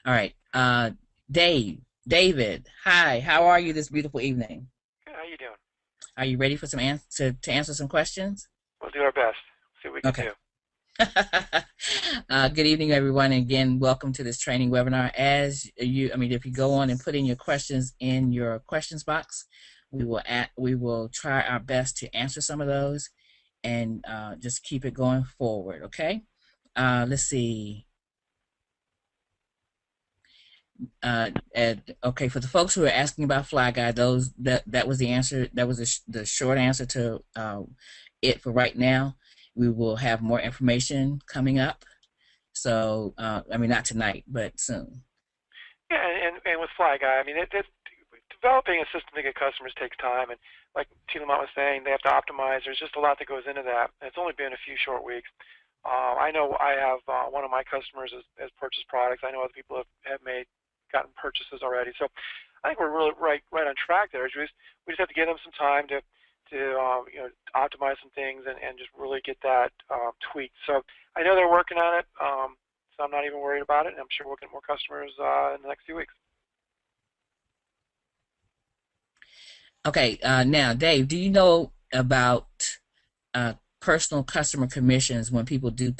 All right. David, hi. How are you this beautiful evening? Good. How you doing? Are you ready for some to answer some questions? We'll do our best. See what we can Okay. do. Good evening, everyone. Again, welcome to this training webinar. If you go on and put in your questions in your questions box, we will try our best to answer some of those and just keep it going forward. Okay. Let's see. Okay, for the folks who are asking about Fly Guy, that was the answer. That was the short answer to it for right now. We will have more information coming up. So, not tonight, but soon. Yeah, and with Fly Guy, I mean, developing a system to get customers takes time, and like Tilamat was saying, they have to optimize. There's just a lot that goes into that. And it's only been a few short weeks. I know I have one of my customers has purchased products. I know other people have gotten purchases already. So I think we're really right on track there. We just have to give them some time to optimize some things and just really get that tweaked. So I know they're working on it. So I'm not even worried about it, and I'm sure we'll get more customers in the next few weeks. Okay, now, Dave, do you know about uh, personal customer commissions when people do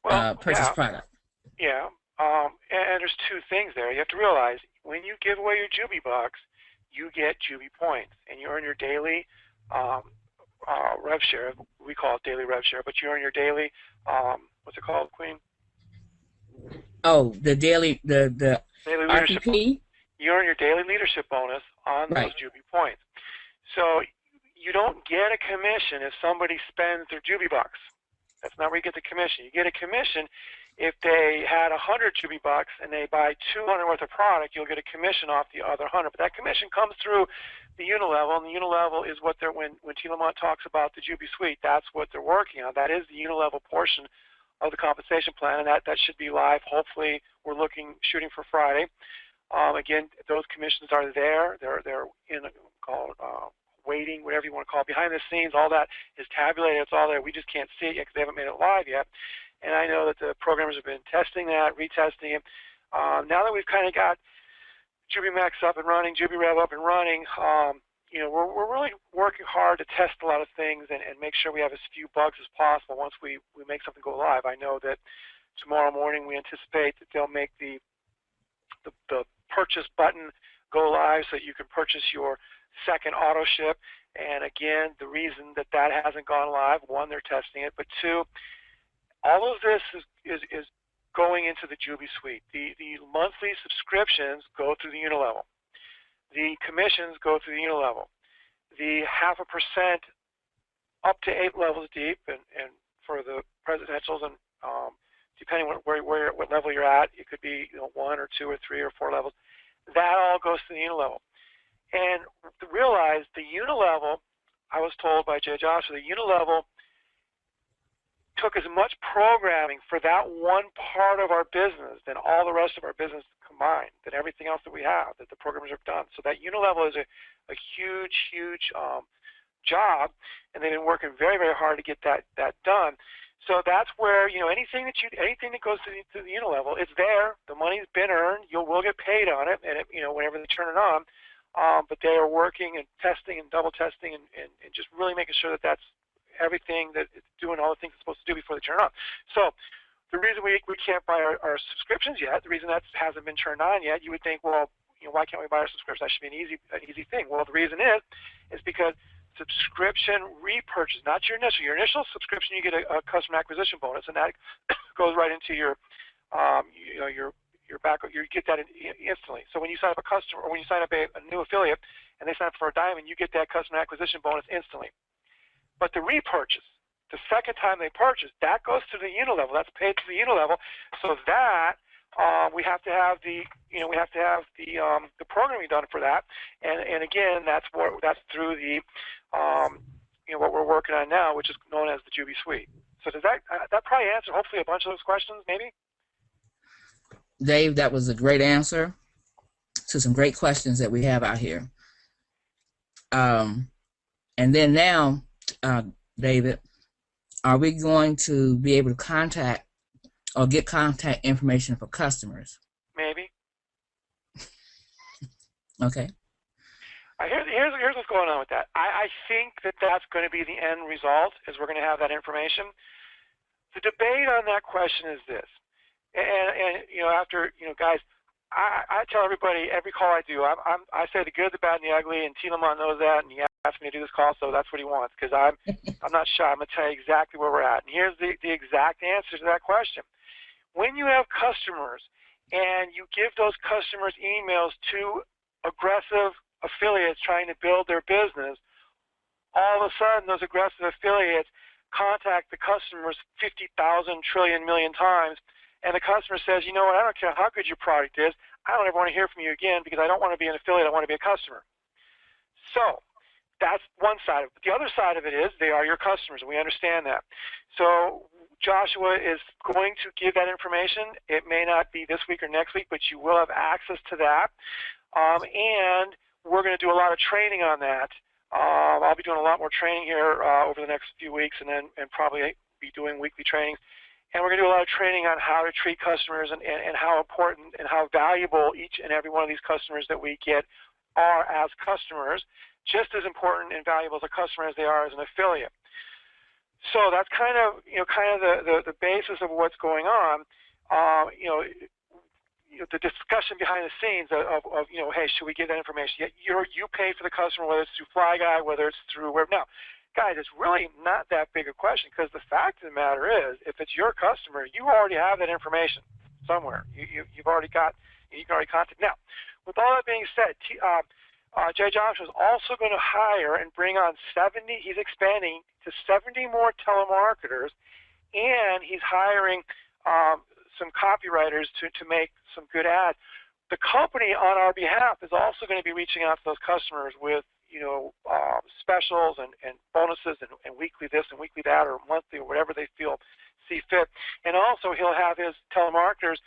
Well, purchase yeah, product? yeah. And there's two things there. You have to realize when you give away your Jubi bucks, you get Jubi points, and you earn your daily um, rev share. We call it daily rev share, but you earn your daily what's it called, Queen? Oh, the Daily leadership bonus. RPP, You earn your daily leadership bonus on those right? Jubi points. So you don't get a commission if somebody spends their Jubi bucks. That's not where you get the commission. You get a commission if they had 100 Jubi bucks and they buy 200 worth of product. You'll get a commission off the other 100. But that commission comes through the unilevel, and the unilevel is what they're when Tilamont talks about the Jubi suite. That's what they're working on. That is the unilevel portion of the compensation plan, and that should be live. Hopefully, we're shooting for Friday. Again, those commissions are there. They're in called waiting, whatever you want to call it. Behind the scenes, all that is tabulated. It's all there. We just can't see it yet because they haven't made it live yet. And I know that the programmers have been testing that, retesting it. Now that we've kind of got JubiMax up and running, JubiRev up and running, we're really working hard to test a lot of things and make sure we have as few bugs as possible once we make something go live. I know that tomorrow morning we anticipate that they'll make the purchase button go live so that you can purchase your second auto ship. And again, the reason that hasn't gone live, one, they're testing it, but two, all of this is going into the Jubi suite. The monthly subscriptions go through the unilevel. The commissions go through the unilevel. The 0.5% up to 8 levels deep, and for the presidentials, and depending on what level you're at, it could be 1 or 2 or 3 or 4 levels. That all goes to the unilevel. And to realize the unilevel, I was told by Jay Joshua, the unilevel took as much programming for that one part of our business than all the rest of our business combined, than everything else that we have, that the programmers have done. So that unilevel is a huge job, and they've been working very, very hard to get that done. So that's where anything that goes to the unilevel, it's there. The money's been earned. We'll get paid on it, and whenever they turn it on. But they are working and testing and double testing and just really making sure that that's everything, that it's doing all the things it's supposed to do before they turn it on. So the reason we can't buy our subscriptions yet, the reason that hasn't been turned on yet, you would think, well, why can't we buy our subscriptions? That should be an easy thing. Well, the reason is because subscription repurchase, not your initial. Your initial subscription, you get a customer acquisition bonus, and that goes right into your back. You get that instantly. So when you sign up a customer, or when you sign up a new affiliate, and they sign up for a diamond, you get that customer acquisition bonus instantly. But the repurchase, the second time they purchase, that goes to the unilevel. That's paid to the unilevel. So that we have to have the programming done for that. And again, that's through the what we're working on now, which is known as the Jubi suite. So does that probably answer hopefully a bunch of those questions, maybe? Dave, that was a great answer to some great questions that we have out here. And then now, uh, David, are we going to be able to contact Or get contact information for customers. Maybe. Okay. Here's what's going on with that. I think that that's going to be the end result, is we're going to have that information. The debate on that question is this, and guys, I tell everybody every call I do, I say the good, the bad, and the ugly, and T. Lamont knows that, and he asked me to do this call, so that's what he wants, because I'm not shy. I'm going to tell you exactly where we're at, and here's the exact answer to that question. When you have customers and you give those customers emails to aggressive affiliates trying to build their business, all of a sudden those aggressive affiliates contact the customers 50,000 trillion million times, and the customer says, you know what, I don't care how good your product is, I don't ever want to hear from you again because I don't want to be an affiliate, I want to be a customer. So that's one side of it. The other side of it is they are your customers, and we understand that. So Joshua is going to give that information. It may not be this week or next week, but you will have access to that. And we're going to do a lot of training on that. I'll be doing a lot more training here over the next few weeks, and probably be doing weekly trainings. And we're going to do a lot of training on how to treat customers and how important and how valuable each and every one of these customers that we get are as customers, just as important and valuable as a customer as they are as an affiliate. So that's kind of the basis of what's going on. The discussion behind the scenes of hey, should we get that information? You pay for the customer, whether it's through FlyGuy, whether it's through where. Now, guys, it's really not that big a question, because the fact of the matter is, if it's your customer, you already have that information somewhere. You've already got, you can already contact. Now, with all that being said, Jay Joshua is also going to hire and bring on 70. He's expanding to 70 more telemarketers, and he's hiring some copywriters to make some good ads. The company on our behalf is also going to be reaching out to those customers with specials and bonuses and weekly this and weekly that, or monthly, or whatever they see fit. And also he'll have his telemarketers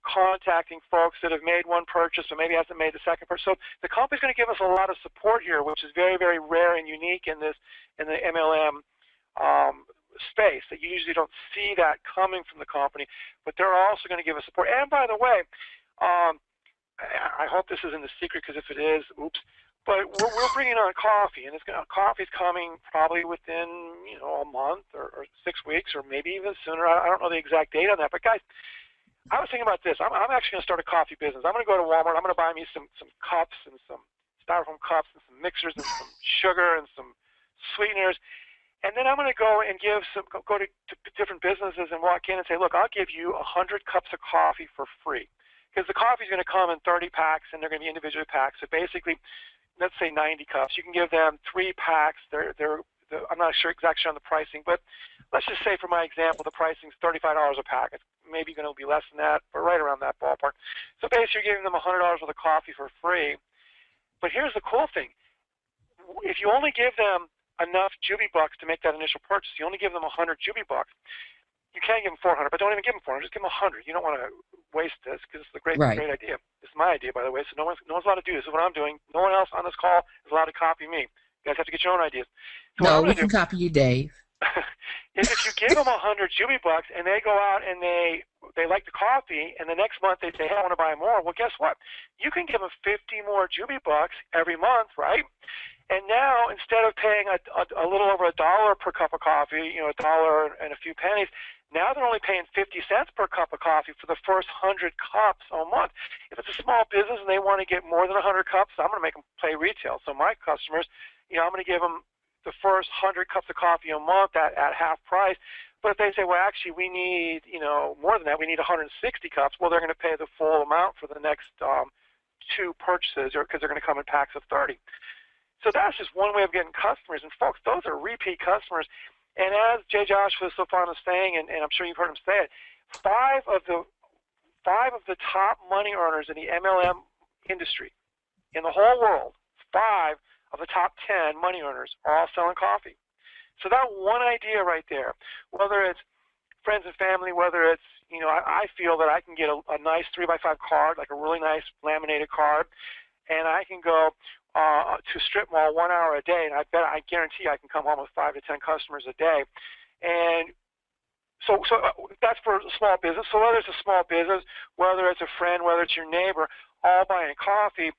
contacting folks that have made one purchase but maybe hasn't made the second purchase. So the company's going to give us a lot of support here, which is very, very rare and unique in the MLM space. That you usually don't see that coming from the company, but they're also going to give us support. And by the way, I hope this isn't a secret, because if it is, oops. But we're bringing on coffee, and coffee's coming probably within a month or 6 weeks, or maybe even sooner. I don't know the exact date on that. But guys, I was thinking about this. I'm actually going to start a coffee business. I'm going to go to Walmart. I'm going to buy me some cups and some styrofoam cups and some mixers and some sugar and some sweeteners. And then I'm going to go and go to different businesses and walk in and say, look, I'll give you 100 cups of coffee for free. Because the coffee is going to come in 30 packs, and they're going to be individual packs. So basically, let's say 90 cups. You can give them 3 packs. I'm not exactly sure on the pricing, but let's just say, for my example, the pricing is $35 a pack. It's maybe going to be less than that, but right around that ballpark. So basically, you're giving them $100 worth of coffee for free. But here's the cool thing. If you only give them enough Jubi bucks to make that initial purchase, you only give them 100 Jubi bucks. You can't give them 400, but don't even give them 400. Just give them 100. You don't want to waste this, because it's a great idea. This is my idea, by the way, so no one's allowed to do this. This is what I'm doing. No one else on this call is allowed to copy me. You guys have to get your own ideas. So no, we can copy you, Dave. Is if you give them 100 Jubi bucks and they go out and they like the coffee, and the next month they say, hey, I want to buy more. Well, guess what? You can give them 50 more Jubi bucks every month, right? And now, instead of paying a little over $1 per cup of coffee, $1 and a few pennies, now they're only paying 50 cents per cup of coffee for the first 100 cups a month. If it's a small business and they want to get more than 100 cups, I'm going to make them pay retail. So my customers, I'm going to give them the first 100 cups of coffee a month at half price. But if they say, well, actually, we need, more than that, we need 160 cups, well, they're going to pay the full amount for the next 2 purchases, because they're going to come in packs of 30. So that's just one way of getting customers. And folks, those are repeat customers. And as Jay Joshua is so fond of saying, and I'm sure you've heard him say it, 5 of the top money earners in the MLM industry in the whole world, 5 of the top 10 money earners are all selling coffee. So that one idea right there, whether it's friends and family, whether it's, I feel that I can get a nice 3x5 card, like a really nice laminated card, and I can go to strip mall 1 hour a day, and I guarantee I can come home with 5 to 10 customers a day. And that's for a small business. So whether it's a small business, whether it's a friend, whether it's your neighbor, all buying coffee,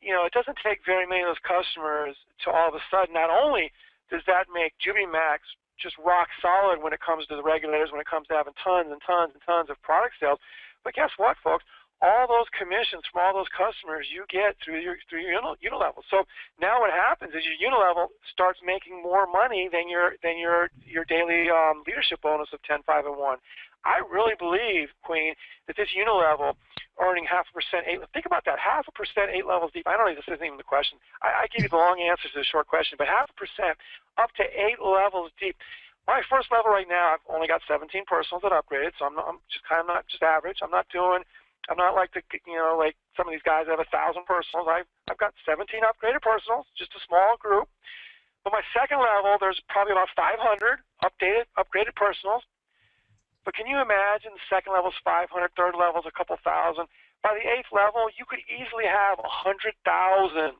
it doesn't take very many of those customers to all of a sudden, not only does that make JubiMax just rock solid when it comes to the regulators, when it comes to having tons and tons and tons of product sales, but guess what, folks? All those commissions from all those customers you get through your unilevel. So now what happens is your unilevel starts making more money than your daily leadership bonus of 10, 5, and 1. I really believe, Queen, that this unilevel earning 0.5%, think about that, 0.5%, 8 levels deep. I don't know if this isn't even the question. I gave you the long answer to the short question, but 0.5% up to 8 levels deep. My first level right now, I've only got 17 personals that upgraded, so I'm just kind of not just average. I'm not like like some of these guys that have 1,000 personals. I've got 17 upgraded personals, just a small group. But my second level, there's probably about 500 upgraded personals. But can you imagine the second level is 500, third level is a couple thousand. By the 8th level, you could easily have 100,000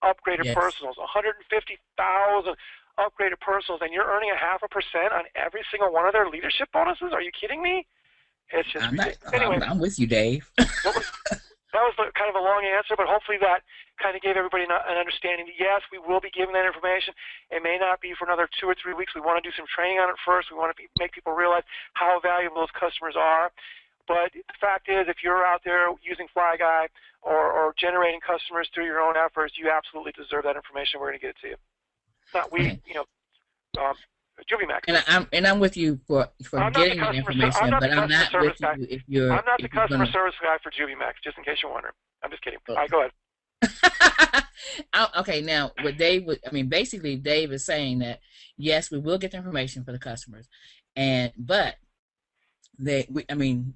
upgraded personals, 150,000 upgraded personals, and you're earning 0.5% on every single one of their leadership bonuses? Are you kidding me? It's just ridiculous. Anyway, I'm with you, Dave. That was kind of a long answer, but hopefully that kind of gave everybody an understanding. Yes, we will be giving that information. It may not be for another 2 or 3 weeks. We want to do some training on it first. We want to make people realize how valuable those customers are. But the fact is, if you're out there using Fly Guy or generating customers through your own efforts, you absolutely deserve that information. We're going to get it to you. Not we, JubiMax. And I'm with you for getting the information, but I'm not with you if you're. I'm not the customer service guy for JubiMax, just in case you're wondering. I'm just kidding. All right, go ahead. Okay, now what Dave would, basically Dave is saying that yes, we will get the information for the customers, but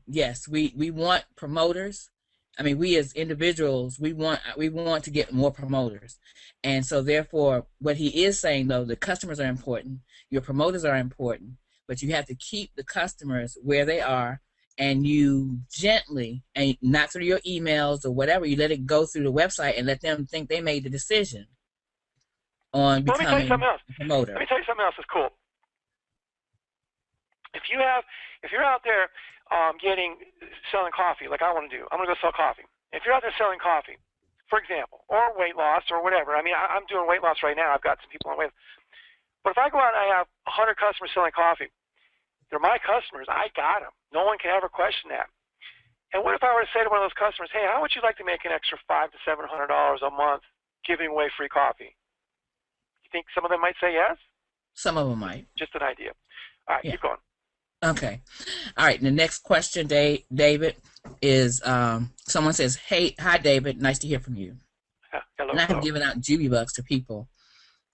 yes, we want promoters. We as individuals, we want to get more promoters, and so therefore, what he is saying though, the customers are important, your promoters are important, but you have to keep the customers where they are, and you gently, and not through your emails or whatever, you let it go through the website and let them think they made the decision on becoming a promoter. Let me tell you something else that's cool. If you're out there selling coffee like I want to do, I'm going to go sell coffee. If you're out there selling coffee, for example, or weight loss or whatever, I'm doing weight loss right now. I've got some people on weight. But if I go out and I have 100 customers selling coffee, they're my customers. I got them. No one can ever question that. And what if I were to say to one of those customers, hey, how would you like to make an extra $500 to $700 a month giving away free coffee? You think some of them might say yes? Some of them might. Just an idea. All right, keep going. Okay. All right. The next question, David, is someone says, "Hey, hi, David. Nice to hear from you. Hello. And I have given out Jubi Bucks to people,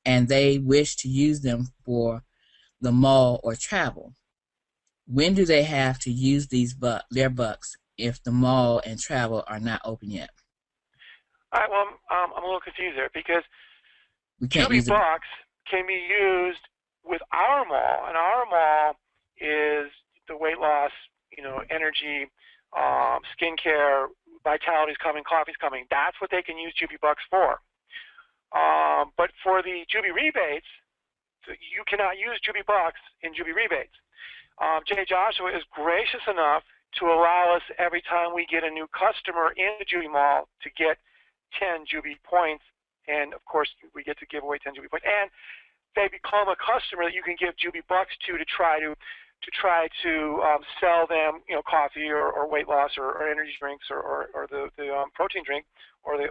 and they wish to use them for the mall or travel. When do they have to use their bucks if the mall and travel are not open yet?" All right. Well, I'm a little confused there because Jubi Bucks can be used with our mall, and our mall is the weight loss, energy, skincare, vitality's coming, coffee's coming. That's what they can use Jubi Bucks for. But for the Jubi rebates, you cannot use Jubi Bucks in Jubi rebates. Jay Joshua is gracious enough to allow us every time we get a new customer in the Jubi Mall to get 10 Jubi points, and of course we get to give away 10 Jubi points, and they become a customer that you can give Jubi Bucks to try to sell them, coffee or weight loss or energy drinks or the protein drink or the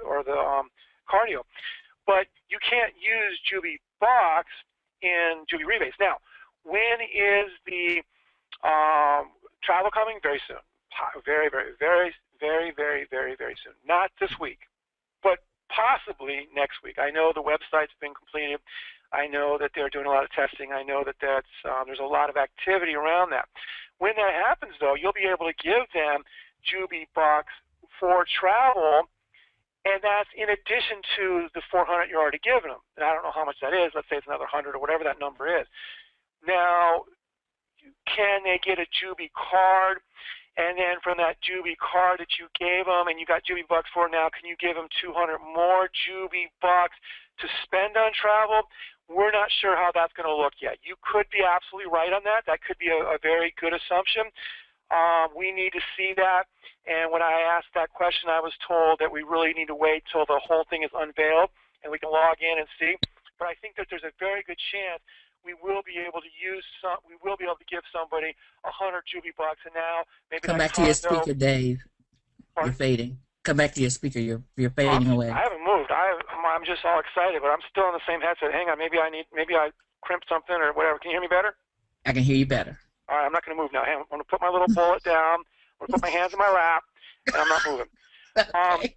cardio. But you can't use Jubi Bucks in Jubi rebates. Now, when is the travel coming? Very soon. Very, very, very, very, very, very, very soon. Not this week, but possibly next week. I know the website's been completed. I know that they're doing a lot of testing. I know that there's a lot of activity around that. When that happens, though, you'll be able to give them Jubi Bucks for travel, and that's in addition to the 400 you're already giving them. And I don't know how much that is. Let's say it's another 100 or whatever that number is. Now, can they get a Jubi card? And then from that Jubi card that you gave them and you got Jubi Bucks for now, can you give them 200 more Jubi Bucks to spend on travel? We're not sure how that's going to look yet. You could be absolutely right on that. That could be a very good assumption. We need to see that, and when I asked that question, I was told that we really need to wait till the whole thing is unveiled and we can log in and see. But I think that there's a very good chance we will be able to give somebody 100 Jubi bucks, and now maybe Come that back to your condo. speaker, Dave. You're Pardon? fading. Come back to your speaker. You're Oh, fading away. I haven't moved. I'm just all excited, but I'm still on the same headset. Hang on, maybe I crimped something or whatever. Can you hear me better? I can hear you better. All right, I'm not going to move now. I'm going to put my little bullet down. I'm going to put my hands in my lap, and I'm not moving. Okay.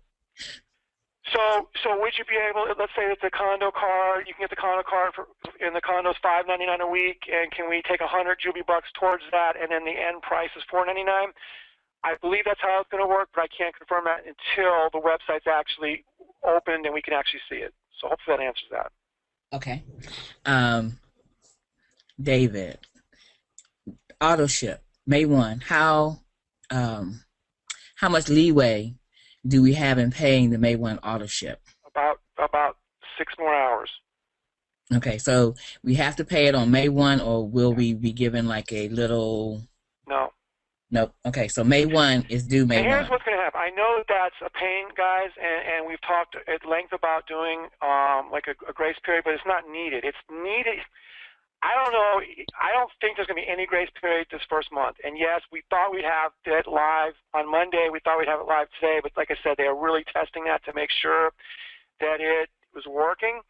So would you be able? Let's say it's a condo card. You can get the condo card in the condo's $5.99 a week, and can we take 100 Jubi bucks towards that, and then the end price is $4.99? I believe that's how it's going to work, but I can't confirm that until the website's actually opened and we can actually see it. So hopefully that answers that. Okay. David, auto ship May 1. How much leeway do we have in paying the May 1 auto ship? About 6 more hours. Okay, so we have to pay it on May 1, or will we be given like a little? No. Nope. Okay, so May 1 is due May 1. And here's what's going to happen. I know that's a pain, guys, and we've talked at length about doing like a grace period, but it's not needed. It's needed. I don't know. I don't think there's going to be any grace period this first month. And yes, we thought we'd have it live on Monday. We thought we'd have it live today, but like I said, they are really testing that to make sure that it was working.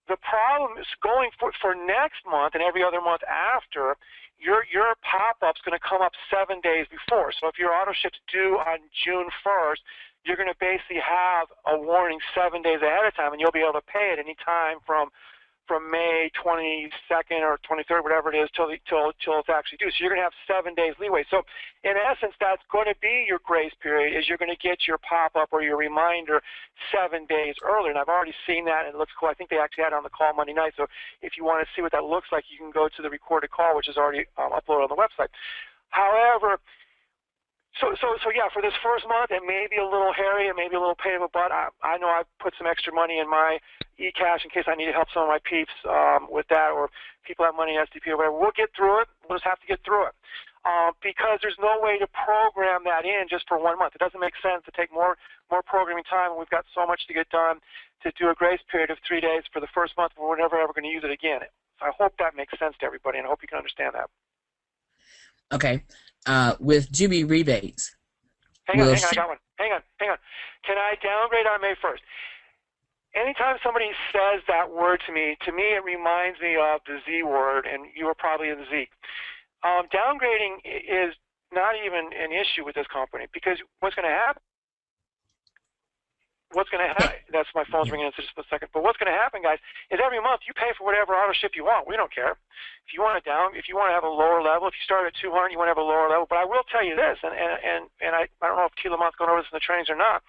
The problem is going for next month and every other month after, your pop-up's going to come up 7 days before. So if your auto ship's due on June 1st, you're going to basically have a warning 7 days ahead of time, and you'll be able to pay it any time from May 22nd or 23rd, whatever it is, till it's actually due. So you're going to have 7 days leeway. So in essence, that's going to be your grace period, is you're going to get your pop-up or your reminder 7 days earlier. And I've already seen that, and it looks cool. I think they actually had it on the call Monday night. So if you want to see what that looks like, you can go to the recorded call, which is already uploaded on the website. However, so yeah, for this first month, it may be a little hairy, it may be a little pain in the butt. I know I've put some extra money in my eCash in case I need to help some of my peeps with that, or people have money in SDP or whatever. We'll get through it. We'll just have to get through it because there's no way to program that in just for 1 month. It doesn't make sense to take more programming time, and we've got so much to get done to do a grace period of 3 days for the first month, but we're never ever going to use it again. So I hope that makes sense to everybody, and I hope you can understand that. Okay. With Jubi rebates. Hang on, I got one. Hang on. Can I downgrade on May 1st? Anytime somebody says that word to me it reminds me of the Z word, and you were probably in Z. Downgrading is not even an issue with this company, because what's going to happen? That's my phone's ringing in just a second. But what's going to happen, guys, is every month you pay for whatever auto ship you want. We don't care. If you want to have a lower level, if you start at 200, you want to have a lower level. But I will tell you this, and I don't know if T. Lamont's going over this in the trainings or not.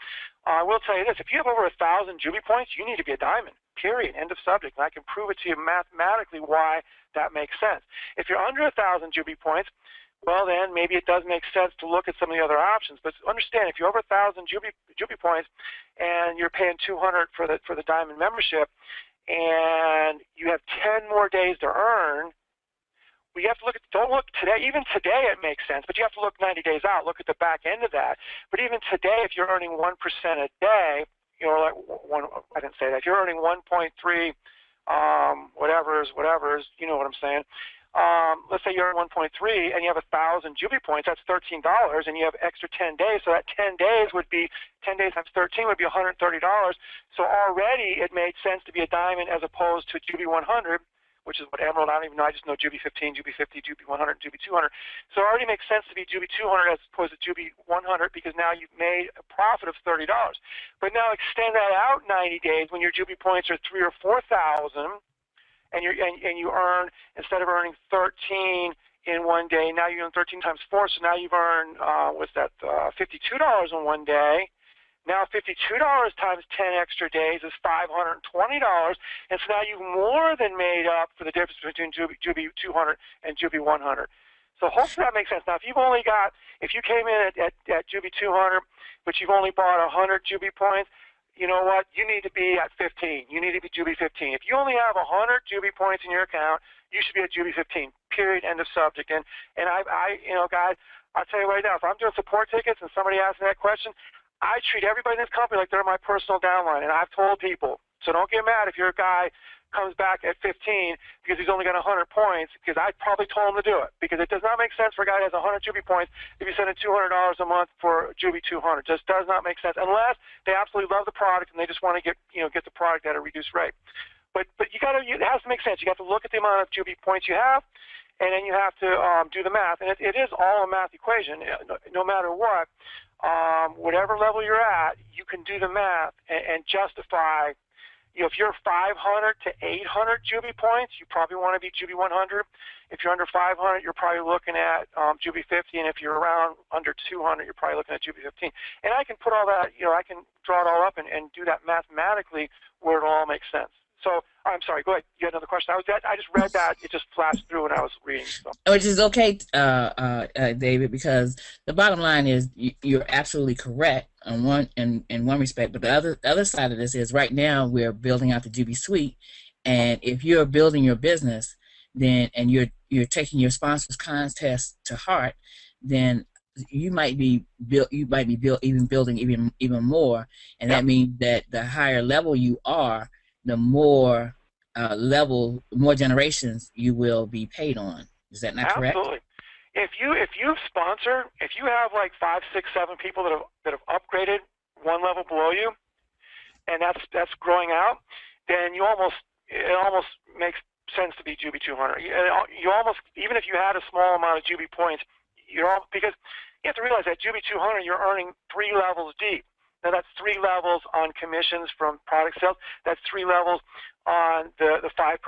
I will tell you this: if you have over 1,000 Jubi points, you need to be a diamond. Period. End of subject. And I can prove it to you mathematically why that makes sense. If you're under 1,000 Jubi points, well, then maybe it does make sense to look at some of the other options. But understand, if you're over 1,000 Jubi points and you're paying 200 for the diamond membership, and you have 10 more days to earn, we have to look at. Don't look today. Even today, it makes sense, but you have to look 90 days out. Look at the back end of that. But even today, if you're earning 1% a day, like I didn't say that. If you're earning 1.3, whatever is, you know what I'm saying. Let's say you're at 1.3 and you have 1,000 Jubi points, that's $13, and you have extra 10 days. So that 10 days would be 10 days times 13 would be $130. So already it made sense to be a diamond as opposed to Jubi 100, which is what Emerald. I don't even know. I just know Jubi 15, Jubi 50, Jubi 100, Jubi 200. So it already makes sense to be Jubi 200 as opposed to Jubi 100 because now you've made a profit of $30. But now extend that out 90 days when your Jubi points are 3,000 or 4,000. And you earn, instead of earning 13 in 1 day, now you earn 13 times 4. So now you've earned $52 in 1 day. Now $52 times 10 extra days is $520, and so now you've more than made up for the difference between Jubi 200 and Jubi 100. So hopefully that makes sense. Now, if you came in at Jubi 200, but you've only bought 100 Jubi points, you know what, you need to be at 15. You need to be Jubi 15. If you only have 100 Jubi points in your account, you should be at Jubi 15, period, end of subject. And guys, I'll tell you right now, if I'm doing support tickets and somebody asks me that question, I treat everybody in this company like they're my personal downline. And I've told people, so don't get mad if your guy comes back at 15 because he's only got 100 points, because I probably told him to do it. Because it does not make sense for a guy that has 100 Jubi points if you're sending $200 a month for Jubi 200. Just does not make sense unless they absolutely love the product and they just want to get the product at a reduced rate. But it has to make sense. You have to look at the amount of Jubi points you have, and then you have to do the math. And it is all a math equation. No matter what, whatever level you're at, you can do the math and justify. If you're 500 to 800 Jubi points, you probably want to be Jubi 100. If you're under 500, you're probably looking at Jubi 50, and if you're around under 200, you're probably looking at Jubi 15. And I can put all that, I can draw it all up and do that mathematically where it all makes sense. So, I'm sorry, go ahead. You had another question? I just read that. It just flashed through when I was reading. So. Which is okay, David, because the bottom line is you're absolutely correct in one respect, but the other side of this is right now we're building out the Jubi Suite, and if you're building your business, then and you're taking your sponsors contest to heart, then you might be building even more, and that means that the higher level you are, the more more generations you will be paid on. Is that not correct? Absolutely. If you have like 5, 6, 7 people that have upgraded one level below you, and that's growing out, then it almost makes sense to be Jubi 200. You almost, even if you had a small amount of Jubi points, because you have to realize that Jubi 200 you're earning 3 levels deep. Now that's 3 levels on commissions from product sales. That's 3 levels on the 5%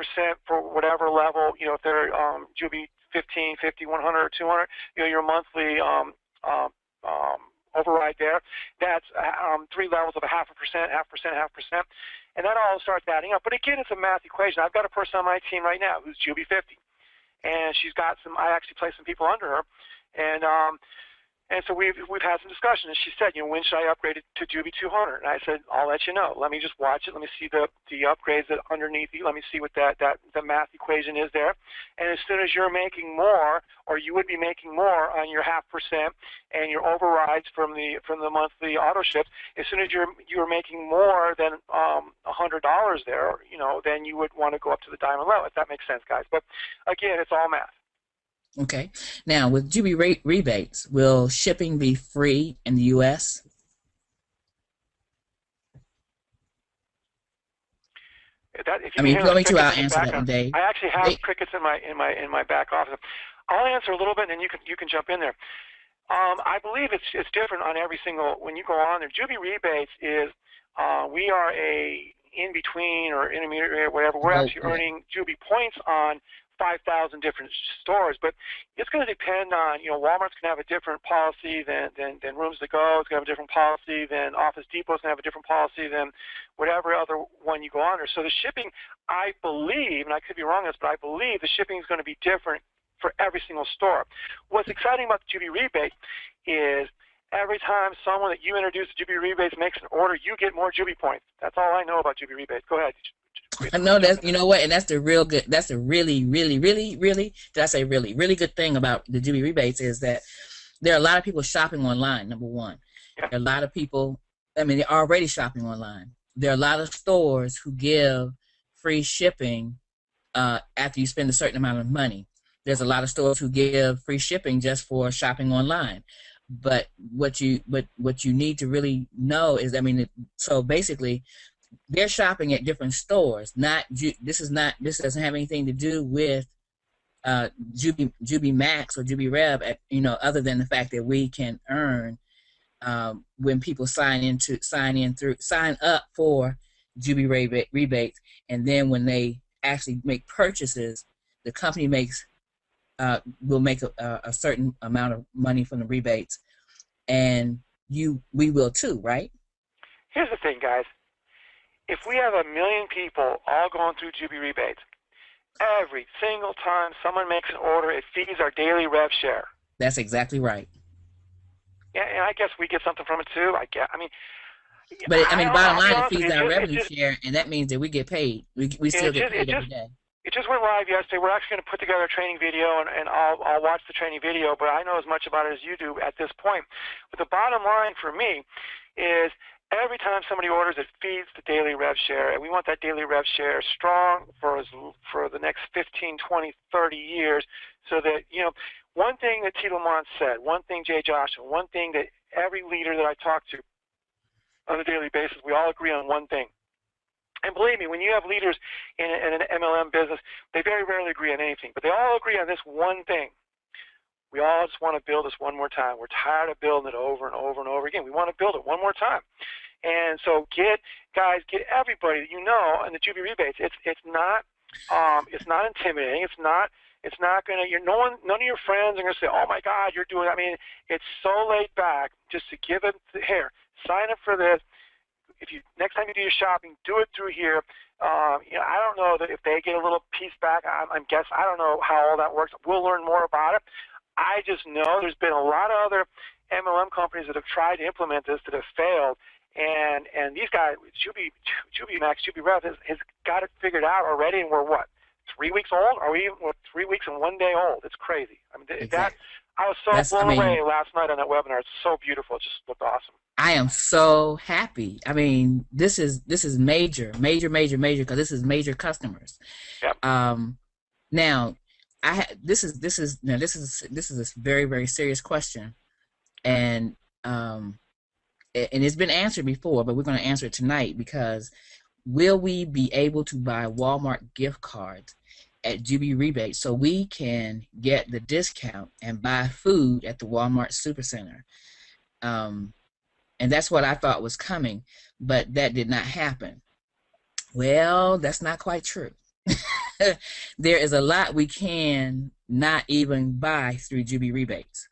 for whatever level, if they're Jubi 15, 50, 100, or 200, your monthly override there. That's 3 levels of 0.5%, 0.5%, and that all starts adding up. But again, it's a math equation. I've got a person on my team right now who's Jubi 50, and she's got I actually placed some people under her, and so we've had some discussion, and she said, when should I upgrade it to Jubi 200? And I said, I'll let you know. Let me just watch it. Let me see the upgrades that underneath you. Let me see what the math equation is there. And as soon as you're making more, or you would be making more on your 0.5% and your overrides from the monthly auto ships, as soon as you're making more than $100 there, then you would want to go up to the diamond level. If that makes sense, guys. But again, it's all math. Okay. Now, with Jubi rebates, will shipping be free in the U.S.? If you want me to, I'll answer that one, Dave. I actually have crickets in my back office. I'll answer a little bit, and then you can jump in there. I believe it's different on every single when you go on there. Jubi rebates is we are a in between or intermediary or whatever. We're actually earning Jubi points on 5,000 different stores, but it's going to depend on, Walmart's going to have a different policy than Rooms to Go. It's going to have a different policy than Office Depot's going to have a different policy than whatever other one you go under. So the shipping, I believe, and I could be wrong on this, but I believe the shipping is going to be different for every single store. What's exciting about the Jubi rebate is every time someone that you introduce to Jubi rebates makes an order, you get more Jubi points. That's all I know about Jubi rebates. Go ahead. I know that's what, and that's the real good. That's the really did I say really good thing about the Jubi rebates is that there are a lot of people shopping online. Number one, there are a lot of people. I mean, they're already shopping online. There are a lot of stores who give free shipping after you spend a certain amount of money. There's a lot of stores who give free shipping just for shopping online. But what you need to really know is, so basically, they're shopping at different stores. This doesn't have anything to do with Jubi Max or JubiRev, other than the fact that we can earn when people sign up for Jubi rebates, and then when they actually make purchases, the company will make a certain amount of money from the rebates, and we will too, right? Here's the thing, guys. If we have 1 million people all going through Jubi rebates, every single time someone makes an order, it feeds our daily rev share. That's exactly right. Yeah, and I guess we get something from it too. But I mean, the bottom I'll be line, it honest with feeds you, our revenue share, and that means that we get paid. We still get paid every day. it just went live yesterday. We're actually going to put together a training video, and I'll watch the training video, but I know as much about it as you do at this point. But the bottom line for me is every time somebody orders, it feeds the daily rev share, and we want that daily rev share strong for the next 15, 20, 30 years, so that, you know, one thing that T. Lamont said, one thing Jay Joshua, one thing that every leader that I talk to on a daily basis, we all agree on one thing. And believe me, when you have leaders in an MLM business, they very rarely agree on anything, but they all agree on this one thing. We all just want to build this one more time. We're tired of building it over and over and over again. We want to build it one more time. And so get everybody that you know in the Jubi rebates. It's not intimidating. It's not going to, none of your friends are going to say, oh my God, you're doing, I mean, it's so laid back just to give it, here, sign up for this. If you, next time you do your shopping, do it through here. You know, I don't know that if they get a little piece back, I'm guessing, I don't know how all that works. We'll learn more about it. I just know there's been a lot of other MLM companies that have tried to implement this that have failed. And these guys, JubiMax, JubiRev has got it figured out already, and we're what, 3 weeks old? Are we 3 weeks and 1 day old? It's crazy. I mean, exactly. I was so blown away last night on that webinar. It's so beautiful. It just looked awesome. I am so happy. I mean, this is major, because this is major customers. Yep. Now, this is a very, very serious question, and it's been answered before, but we're going to answer it tonight, because will we be able to buy Walmart gift cards at Jubi Rebate so we can get the discount and buy food at the Walmart Supercenter? And that's what I thought was coming, but that did not happen. Well, that's not quite true. There is a lot we can not even buy through Jubi rebates.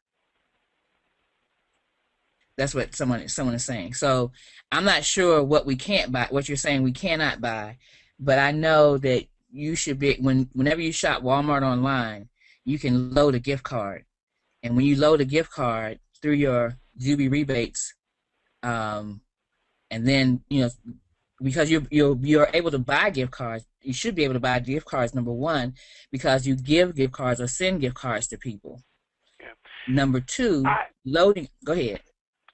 That's what someone is saying. So I'm not sure what we can't buy, what you're saying we cannot buy, but I know that you should be, whenever you shop Walmart online, you can load a gift card. And when you load a gift card through your Jubi rebates, and then, you know, because you're able to buy gift cards, you should be able to buy gift cards, number one, because you give gift cards or send gift cards to people. Yeah. Number two, loading. Go ahead.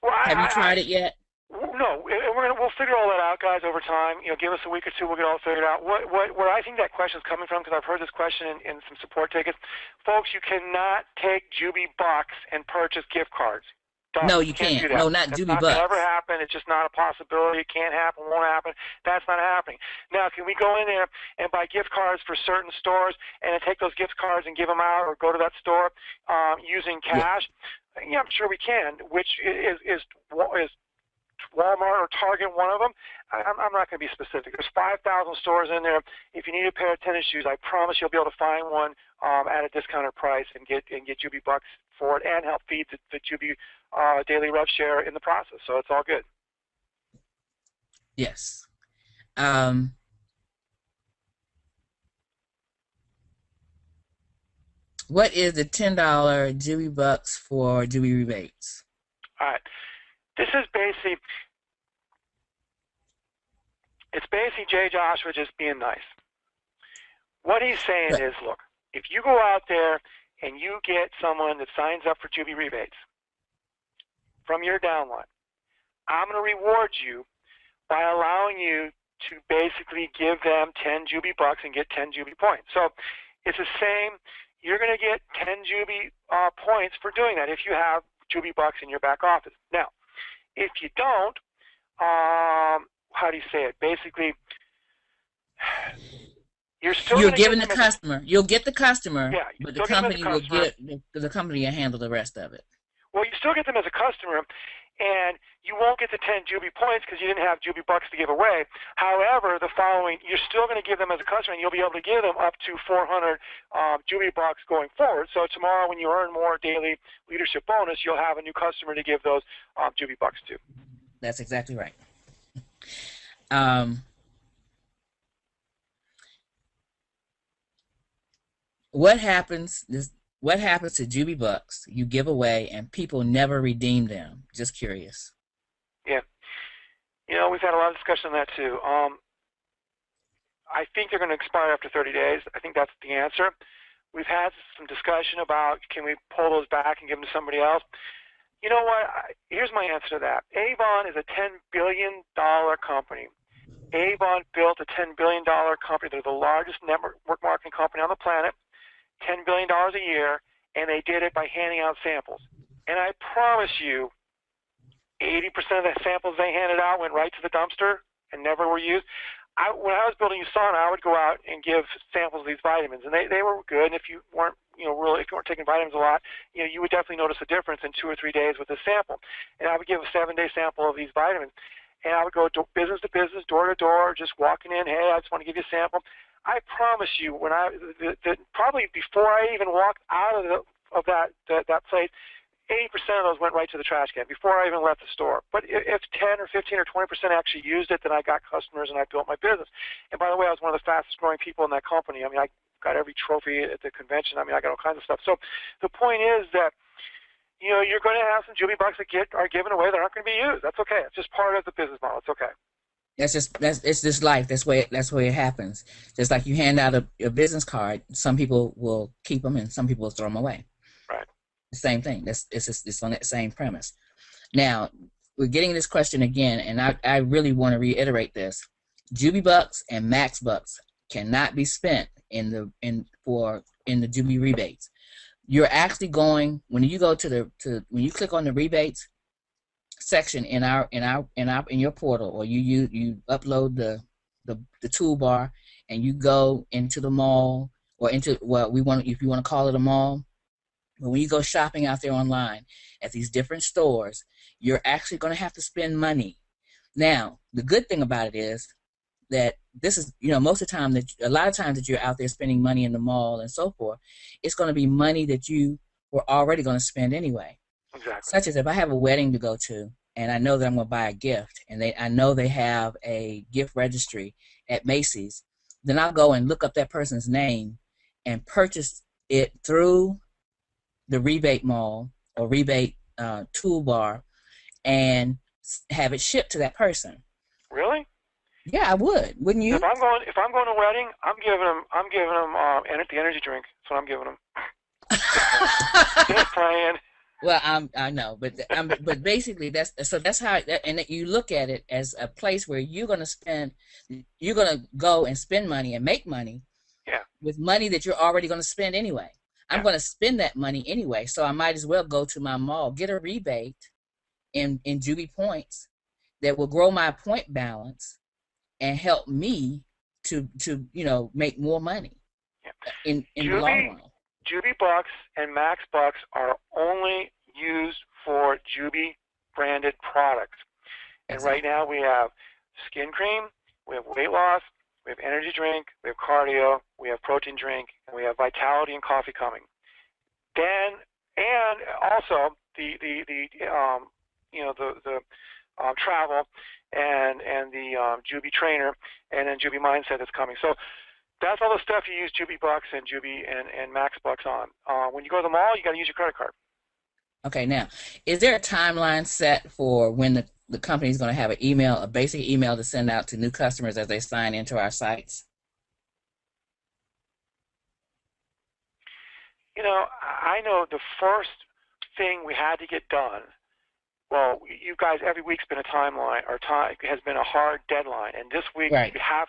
Well, have you tried it yet? No, we'll figure all that out, guys, over time. You know, give us a week or two, we'll get all figured out. Where I think that question is coming from, because I've heard this question in some support tickets, folks, you cannot take Jubi Bucks and purchase gift cards. No, you can't. No, not Jubi Bucks. That's not going to ever happen. It's just not a possibility. It can't happen, won't happen. That's not happening. Now, can we go in there and buy gift cards for certain stores and then take those gift cards and give them out, or go to that store using cash? Yeah, I'm sure we can. Which is Walmart or Target one of them? I'm not going to be specific. There's 5,000 stores in there. If you need a pair of tennis shoes, I promise you'll be able to find one at a discounted price and get Jubi Bucks for it, and help feed the Jubi daily rev share in the process. So it's all good. Yes. What is the $10 Jubi Bucks for Jubi rebates? All right. This is basically, it's basically Jay Joshua just being nice. What he's saying is, look, if you go out there and you get someone that signs up for Jubi rebates from your downline, I'm going to reward you by allowing you to basically give them 10 Jubi Bucks and get 10 Jubi points. So it's the same. You're going to get 10 Jubi points for doing that if you have Jubi Bucks in your back office. Now, if you don't, how do you say it? Basically, you're giving the customer. You'll get the customer, yeah, but the company will get the company will handle the rest of it. Well, you still get them as a customer, and you won't get the 10 Jubi points because you didn't have Jubi Bucks to give away. However, the following, you're still going to give them as a customer, and you'll be able to give them up to 400 Jubi Bucks going forward. So tomorrow, when you earn more daily leadership bonus, you'll have a new customer to give those Jubi Bucks to. That's exactly right. What happens to Jubi Bucks you give away and people never redeem them? Just curious. Yeah. We've had a lot of discussion on that too. I think they're going to expire after 30 days. I think that's the answer. We've had some discussion about can we pull those back and give them to somebody else. You know what? Here's my answer to that. Avon is a $10 billion company. Avon built a $10 billion company. They're the largest network marketing company on the planet, $10 billion a year, and they did it by handing out samples. And I promise you, 80% of the samples they handed out went right to the dumpster and never were used. When I was building USANA, I would go out and give samples of these vitamins, and they were good. And if you weren't, if you weren't taking vitamins a lot, you would definitely notice a difference in 2 or 3 days with a sample. And I would give a 7-day sample of these vitamins, and I would go business to business, door to door, just walking in. Hey, I just want to give you a sample. I promise you, when probably before I even walked out of that place, 80% of those went right to the trash can before I even left the store. But if 10 or 15 or 20% actually used it, then I got customers and I built my business. And by the way, I was one of the fastest growing people in that company. I mean, I got every trophy at the convention. I mean, I got all kinds of stuff. So the point is that, you're going to have some Jubi bucks that are given away that aren't going to be used. That's okay. It's just part of the business model. It's okay. It's just life. That's where it happens. Just like you hand out a business card, some people will keep them and some people will throw them away. Right. The same thing. It's on that same premise. Now we're getting this question again, and I really want to reiterate this: Jubi bucks and Max bucks cannot be spent in the Jubi rebates. You're actually going when you go when you click on the rebates section in your portal, or you upload the toolbar and you go into the mall or into if you want to call it a mall. But when you go shopping out there online at these different stores, you're actually going to have to spend money. Now, the good thing about it is that this is, most of the time a lot of times that you're out there spending money in the mall and so forth, it's going to be money that you were already going to spend anyway. Exactly. Such as if I have a wedding to go to and I know that I'm going to buy a gift and I know they have a gift registry at Macy's, then I'll go and look up that person's name and purchase it through the rebate mall or rebate toolbar and have it shipped to that person. Really? Yeah, I would. Wouldn't you? If I'm going to a wedding, I'm giving them the energy drink. That's what I'm giving them. Just playing. Well, I know, but basically that's how and you look at it as a place where you're gonna go and spend money and make money. Yeah. With money that you're already gonna spend anyway. I'm going to spend that money anyway, so I might as well go to my mall, get a rebate in Jubi points that will grow my point balance and help me to make more money in the long run. Jubi bucks and Max bucks are only used for Jubi branded products. And right now we have skin cream, we have weight loss, we have energy drink, we have cardio, we have protein drink, and we have vitality and coffee coming. Then, and also the travel and the Jubi trainer and then Jubi mindset is coming. So that's all the stuff you use Jubi bucks and Jubi and Max bucks on. When you go to the mall, you got to use your credit card. Okay, now, is there a timeline set for when the company is going to have a basic email to send out to new customers as they sign into our sites? I know the first thing we had to get done, well, you guys, every week's been a timeline, or has been a hard deadline, and this week right. we had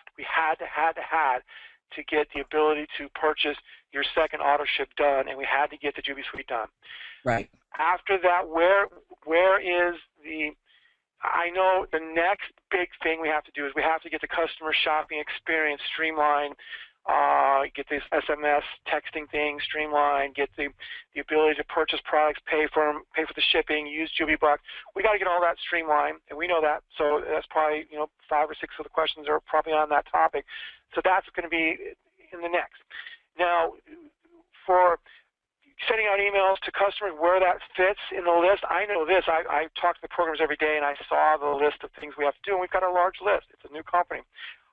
to get the ability to purchase your second auto ship done, and we had to get the Jubi Suite done. Right. After that, where is I know the next big thing we have to do is we have to get the customer shopping experience streamlined, get this SMS texting thing streamlined, get the ability to purchase products, pay for the shipping, use Jubi bucks. We got to get all that streamlined, and we know that. So that's probably 5 or 6 of the questions are probably on that topic. So that's going to be in the next. Now, for sending out emails to customers where that fits in the list, I know this. I talk to the programs every day, and I saw the list of things we have to do, and we've got a large list. It's a new company.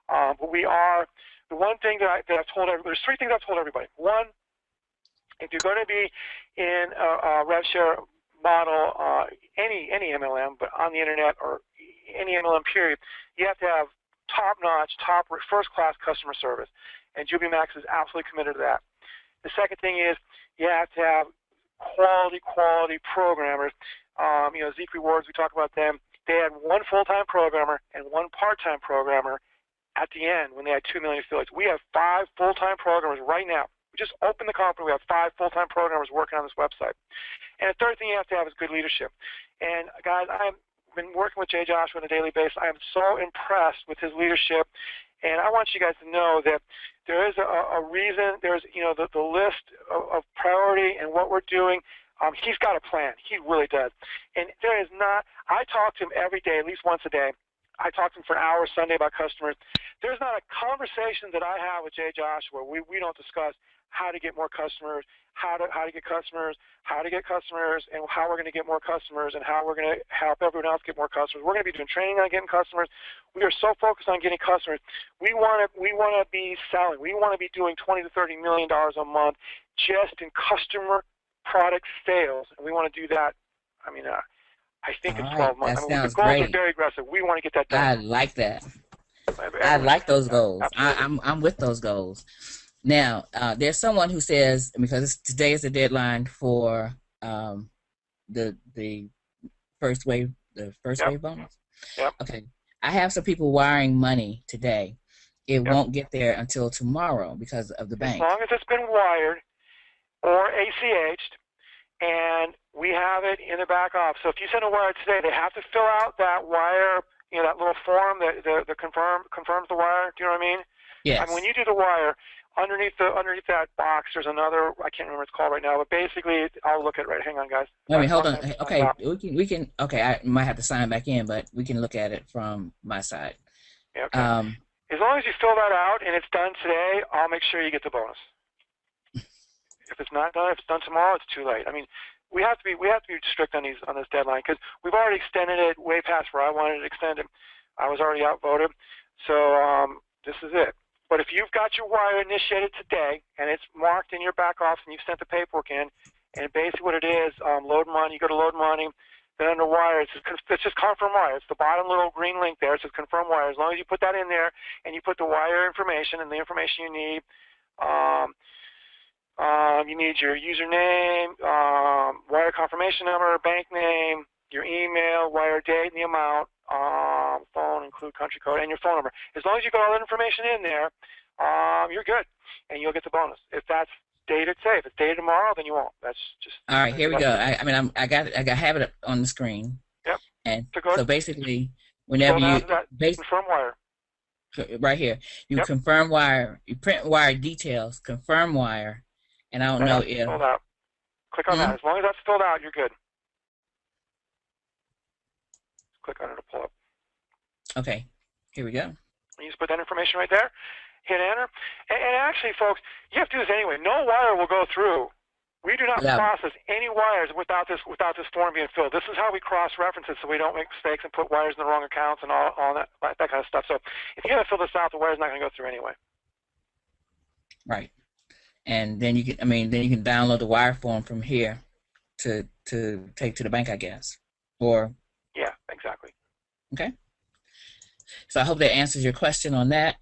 But we are, the one thing that I've told everybody, there's 3 things I've told everybody. One, if you're going to be in a rev share model, any MLM, but on the internet or any MLM period, you have to have top-notch, first-class customer service, and JubiMax is absolutely committed to that. The second thing is you have to have quality programmers. Zeek Rewards, we talk about them. They had one full-time programmer and one part-time programmer at the end when they had 2 million affiliates. We have 5 full-time programmers right now. We just opened the company. We have 5 full-time programmers working on this website. And the third thing you have to have is good leadership. And guys, I've been working with Jay Joshua on a daily basis. I am so impressed with his leadership. And I want you guys to know that there is a reason. There's, the list of priority and what we're doing. He's got a plan. He really does. And there is not, I talk to him every day, at least once a day. I talk to him for an hour Sunday about customers. There's not a conversation that I have with Jay Joshua where we don't discuss how to get more customers, how to get customers, and how we're going to get more customers, and how we're going to help everyone else get more customers. We're going to be doing training on getting customers. We are so focused on getting customers. We want to be selling. We want to be doing $20 to $30 million a month just in customer product sales, and we want to do that. I mean, I think in 12 months. That sounds the goals great. are very aggressive. We want to get that done. I like that. I like those goals. I'm with those goals. Now, there's someone who says, because today is the deadline for the first wave wave bonus. Yep. Okay. I have some people wiring money today. It won't get there until tomorrow because of the bank. As long as it's been wired or ACH'd, and we have it in the back office. So if you send a wire today, they have to fill out that wire, that little form that confirms the wire. Do you know what I mean? Yes. I mean, when you do the wire, underneath that box, there's another, I can't remember what it's called right now, but basically, I'll look at it right. Hang on, guys. Wait, hold on. Okay, we can. Okay, I might have to sign back in, but we can look at it from my side. Yeah, okay. As long as you fill that out and it's done today, I'll make sure you get the bonus. If it's not done, if it's done tomorrow, it's too late. I mean, we have to be strict on this deadline because we've already extended it way past where I wanted to extend it. I was already outvoted, so this is it. But if you've got your wire initiated today and it's marked in your back office and you've sent the paperwork in, and basically what it is, load money. You go to load money, then under wire, it's just confirm wire. It's the bottom little green link there. It says confirm wire. As long as you put that in there and you put the wire information and the information you need. You need your username, wire confirmation number, bank name, your email, wire date and the amount, phone, include country code, and your phone number. As long as you got all that information in there, you're good, and you'll get the bonus. If that's dated today, if it's dated tomorrow, then you won't. That's just all right. Here we go. I have it on the screen. Yep. And so basically, whenever you confirm wire. Right here, you confirm wire, you print wire details, confirm wire. And I don't know if filled out. Click on that. As long as that's filled out, you're good. Click on it to pull up. Okay, here we go. You just put that information right there, hit enter, and actually, folks, you have to do this anyway. No wire will go through. We do not process any wires without this form being filled. This is how we cross-reference it so we don't make mistakes and put wires in the wrong accounts and all that kind of stuff. So if you got to fill this out, the wire's not going to go through anyway. Right. And then you can download the wire form from here to take to the bank, I guess. Or yeah, exactly. Okay. So I hope that answers your question on that.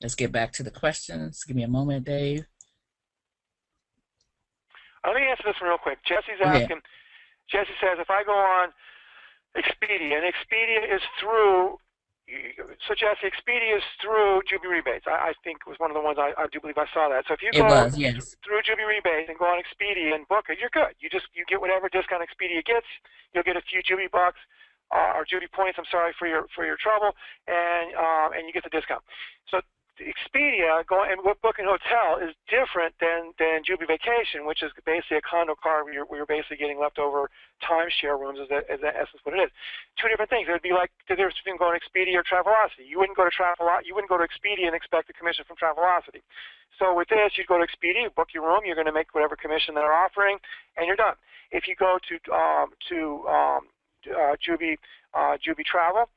Let's get back to the questions. Give me a moment, Dave. Let me answer this one real quick. Jesse's asking. Jesse says, if I go on Expedia, and Expedia is through. So Jesse, Expedia is through Jubi Rebates. I think it was one of the ones I do believe I saw that. So if you go through Jubi Rebates and go on Expedia and book it, you're good. You get whatever discount Expedia gets. You'll get a few Jubi bucks or Jubi points. I'm sorry for your trouble, and you get the discount. So Expedia and booking hotel is different than Jubi Vacation, which is basically a condo car where you're basically getting leftover timeshare rooms. Is essence what it is. Two different things. It would be like the difference between going to Expedia or Travelocity. You wouldn't go to Expedia and expect a commission from Travelocity. So with this, you'd go to Expedia, you book your room, you're going to make whatever commission they're offering, and you're done. If you go to Jubi Travel.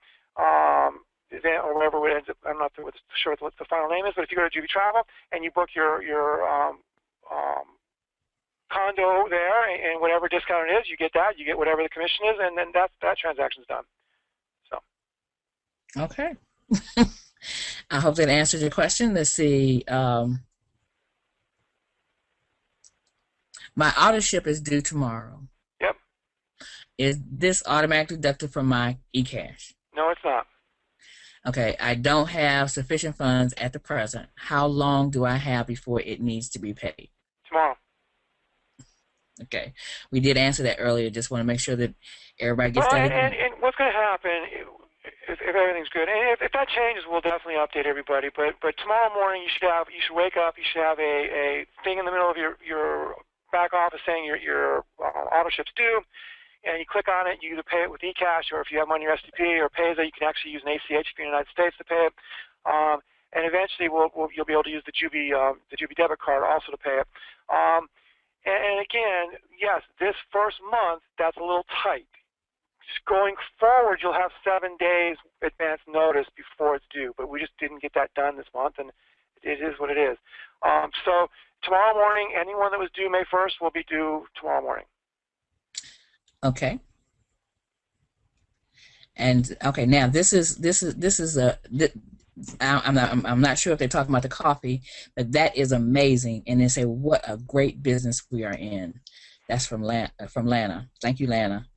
Or whatever it ends up, I'm not sure what the final name is, but if you go to Jubi Travel and you book your condo there, and whatever discount it is, you get that. You get whatever the commission is, and then that transaction's done. So. Okay. I hope that answered your question. Let's see. My auto ship is due tomorrow. Yep. Is this automatically deducted from my eCash? No, it's not. Okay, I don't have sufficient funds at the present. How long do I have before it needs to be paid? Tomorrow. Okay, we did answer that earlier. Just want to make sure that everybody gets Well, that again. and what's going to happen if everything's good, and if that changes, we'll definitely update everybody. But tomorrow morning, you should wake up. You should have a thing in the middle of your back office saying your auto ship's due. And you click on it, you either pay it with eCash, or if you have money in your SDP or Payza, you can actually use an ACH if you're in the United States to pay it. And eventually, you'll be able to use the Jubi debit card also to pay it. And again, yes, this first month, that's a little tight. Going forward, you'll have 7 days advance notice before it's due, but we just didn't get that done this month, and it is what it is. So tomorrow morning, anyone that was due May 1st will be due tomorrow morning. Okay. And okay, now this is I'm not sure if they're talking about the coffee, but that is amazing. And they say what a great business we are in. That's from Lana. Thank you, Lana.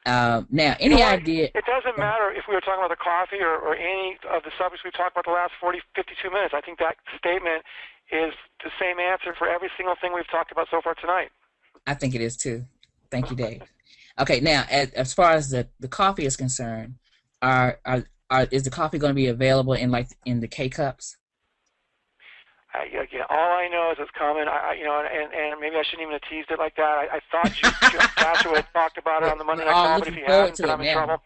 Now, any idea? It doesn't matter if we were talking about the coffee or any of the subjects we've talked about the last 52 minutes. I think that statement is the same answer for every single thing we've talked about so far tonight. I think it is too. Thank you, Dave. Okay, now as far as the coffee is concerned, is the coffee going to be available in the K cups? Again, all I know is it's coming. And maybe I shouldn't even have teased it like that. I thought Joshua had talked about it on the Monday Night Call, but if he hadn't, then I'm in trouble.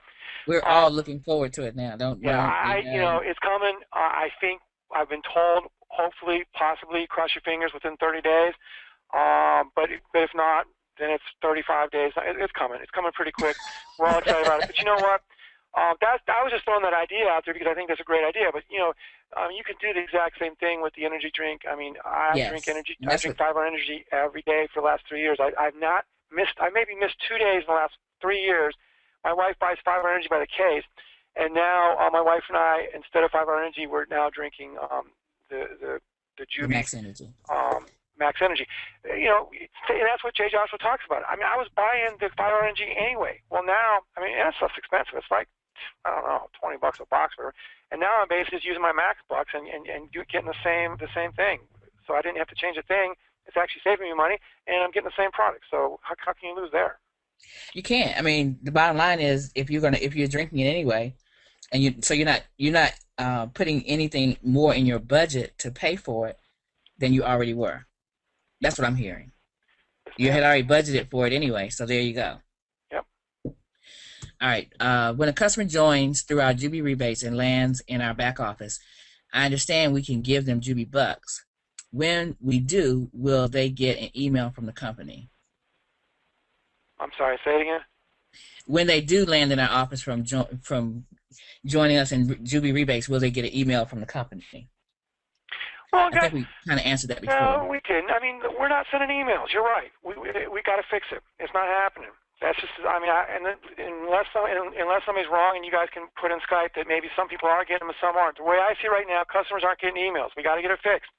We're all looking forward to it now. It's coming. I think I've been told. Hopefully, possibly, cross your fingers within 30 days. But if not, then it's 35 days. It's coming. It's coming pretty quick. We're all excited about it. But you know what? I was just throwing that idea out there because I think that's a great idea. But you can do the exact same thing with the energy drink. I mean, I drink energy. I drink 5 Hour Energy every day for the last 3 years. I've not missed. I maybe missed 2 days in the last 3 years. My wife buys 5 Hour Energy by the case, and now my wife and I, instead of 5 Hour Energy, we're now drinking the Jubi Max Energy. Max Energy. And that's what Jay Joshua talks about. I mean, I was buying the 5 Hour Energy anyway. Well, now, I mean, that stuff's expensive. It's like, I don't know, $20 a box, or, and now I'm basically just using my Max bucks and getting the same thing. So I didn't have to change a thing. It's actually saving me money, and I'm getting the same product. So how can you lose there? You can't. I mean, the bottom line is if you're drinking it anyway, and you're not putting anything more in your budget to pay for it than you already were. That's what I'm hearing. You had already budgeted for it anyway, so there you go. Yep. All right. When a customer joins through our Jubi rebates and lands in our back office, I understand we can give them Jubi bucks. When we do, will they get an email from the company? I'm sorry, say it again. When they do land in our office from joining us in Jubi rebates, will they get an email from the company? Well, I think we kind of answered that before. No, we didn't. I mean, we're not sending emails. You're right. We got to fix it. It's not happening. That's just. I mean, unless somebody's wrong, and you guys can put in Skype that maybe some people are getting them and some aren't. The way I see it right now, customers aren't getting emails. We got to get it fixed.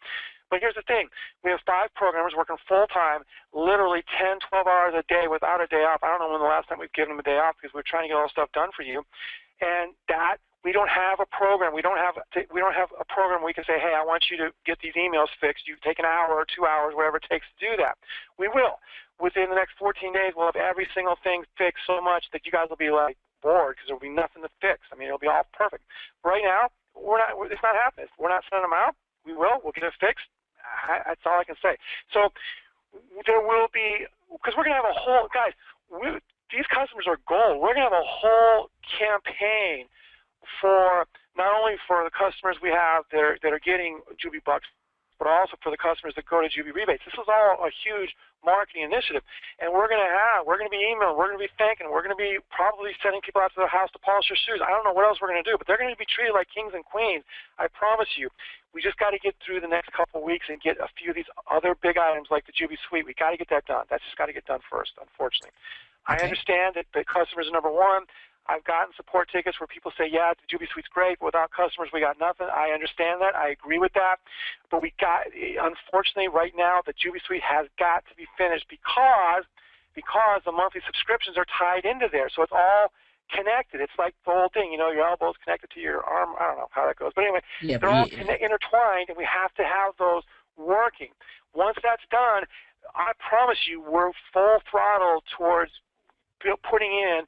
But here's the thing. We have 5 programmers working full-time, literally 10, 12 hours a day without a day off. I don't know when the last time we've given them a day off because we're trying to get all the stuff done for you. And that we don't have a program. We don't have a program where we can say, hey, I want you to get these emails fixed. You take an hour or 2 hours, whatever it takes to do that. We will. Within the next 14 days, we'll have every single thing fixed so much that you guys will be like bored because there'll be nothing to fix. I mean, it'll be all perfect. Right now, it's not happening. We're not sending them out. We will. We'll get it fixed. That's all I can say. So there will be, because we're going to have a whole, guys, these customers are gold. We're going to have a whole campaign for not only for the customers we have that are getting Jubi bucks, but also for the customers that go to Jubi rebates. This is all a huge marketing initiative, and we're going to be emailing, we're going to be thanking, we're going to be probably sending people out to their house to polish their shoes. I don't know what else we're going to do, but they're going to be treated like kings and queens. I promise you. We just got to get through the next couple of weeks and get a few of these other big items like the Jubi Suite. We got to get that done. That's just got to get done first, unfortunately. I Okay. understand that the customers are number one. I've gotten support tickets where people say, yeah, the Jubi Suite's great, but without customers, we got nothing. I understand that. I agree with that. But unfortunately, right now, the Jubi Suite has got to be finished because the monthly subscriptions are tied into there. So it's all connected. It's like the whole thing, your elbow's connected to your arm. I don't know how that goes. But anyway, Yeah, they're all intertwined, and we have to have those working. Once that's done, I promise you, we're full throttle towards putting in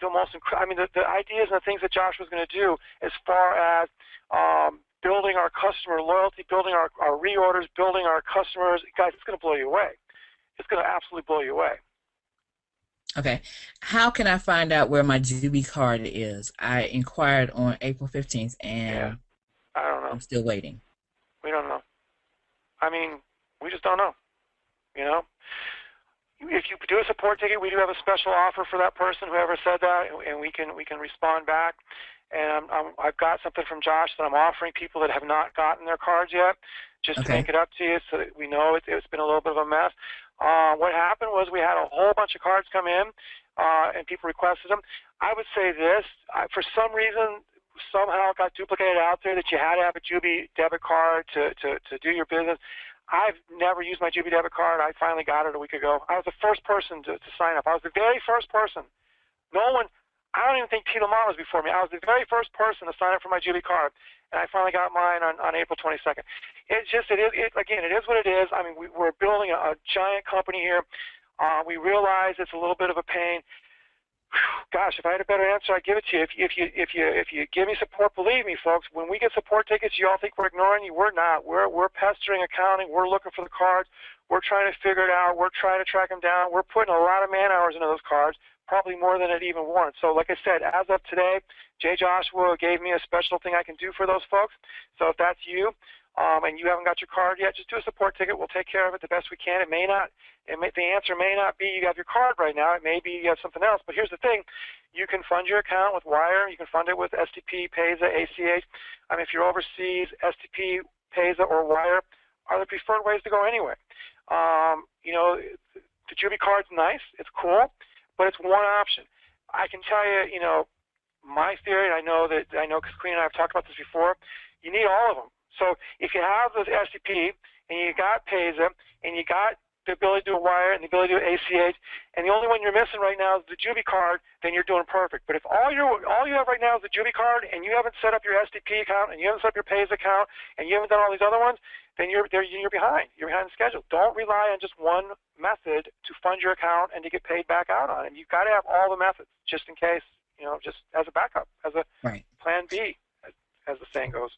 the most incredible, the ideas and the things that Josh was going to do as far as building our customer loyalty, building our reorders, building our customers. Guys, it's going to blow you away. It's going to absolutely blow you away. Okay. How can I find out where my Jubi card is? I inquired on April 15th, and I don't know. I'm still waiting. We don't know. I mean, we just don't know. If you do a support ticket, we do have a special offer for that person, whoever said that, and we can respond back. And I've got something from Josh that I'm offering people that have not gotten their cards yet, just to make it up to you, so that we know it's been a little bit of a mess. What happened was we had a whole bunch of cards come in, and people requested them. I would say this: for some reason, somehow it got duplicated out there that you had to have a Jubi debit card to do your business. I've never used my Jubi debit card. I finally got it a week ago. I was the first person to sign up. I was the very first person. No one, I don't even think Tito Mom was before me. I was the very first person to sign up for my Jubi card, and I finally got mine on April 22nd. It is what it is. I mean, we're building a giant company here. We realize it's a little bit of a pain. Gosh, if I had a better answer, I'd give it to you. If you give me support, believe me, folks, when we get support tickets, you all think we're ignoring you. We're not. We're pestering accounting. We're looking for the cards. We're trying to figure it out. We're trying to track them down. We're putting a lot of man hours into those cards, probably more than it even warrants. So like I said, as of today, Jay Joshua gave me a special thing I can do for those folks. So if that's you, and you haven't got your card yet, just do a support ticket. We'll take care of it the best we can. The answer may not be you have your card right now. It may be you have something else. But here's the thing. You can fund your account with Wire. You can fund it with STP, Payza, ACH. If you're overseas, STP, Payza, or Wire are the preferred ways to go anyway. The Jubi card's nice. It's cool. But it's one option. I can tell you, my theory, and I know because Queen and I have talked about this before, you need all of them. So if you have those STP, and you got Payza, and you got the ability to do a Wire and the ability to do ACH, and the only one you're missing right now is the Jubi card, then you're doing perfect. But if all you have right now is the Jubi card, and you haven't set up your STP account, and you haven't set up your Payza account, and you haven't done all these other ones, then you're behind. You're behind the schedule. Don't rely on just one method to fund your account and to get paid back out on it. You've got to have all the methods, just in case, just as a backup, as a plan B, as the saying goes.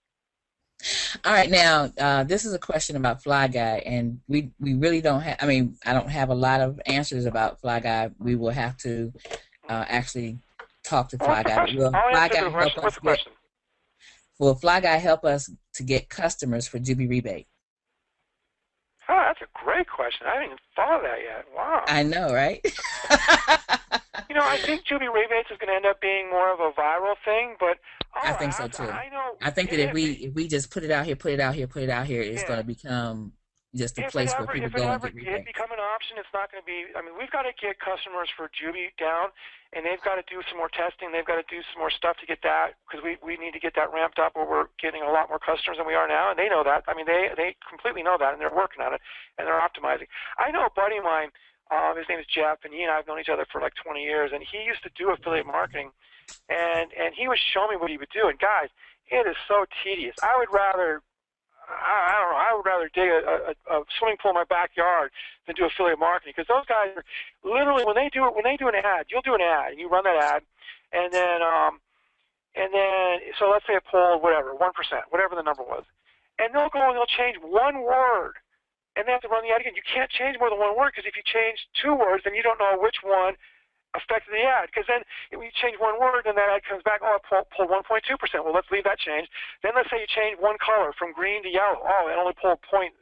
All right, now this is a question about Fly Guy, and we really don't have. I mean, I don't have a lot of answers about Fly Guy. We will have to actually talk to Fly Guy. Will Fly Guy help us get? Will Fly Guy help us to get customers for Jubi Rebate? Oh, that's a great question. I haven't even thought of that yet. Wow. I know, right? I think Jubi Rebates is going to end up being more of a viral thing, but I think so too. I think that if we just put it out here, it's going to become just a place where people go and get rebates. If it become an option, it's not going to be. I mean, we've got to get customers for Jubi down, and they've got to do some more testing. They've got to do some more stuff to get that, because we need to get that ramped up where we're getting a lot more customers than we are now, and they know that. I mean, they completely know that, and they're working on it, and they're optimizing. I know a buddy of mine. His name is Jeff, and he and I have known each other for like 20 years, and he used to do affiliate marketing, and he was showing me what he would do. And guys, it is so tedious. I would rather dig a swimming pool in my backyard than do affiliate marketing, because those guys are literally, when they do an ad, you'll do an ad, and you run that ad, and then so let's say a poll, whatever, 1%, whatever the number was, and they'll go and they'll change one word. And they have to run the ad again. You can't change more than one word, because if you change two words, then you don't know which one affected the ad. Because then if you change one word, then that ad comes back, oh, it pulled 1.2%. Well, let's leave that change. Then let's say you change one color from green to yellow. Oh, it only pulled 0.001%.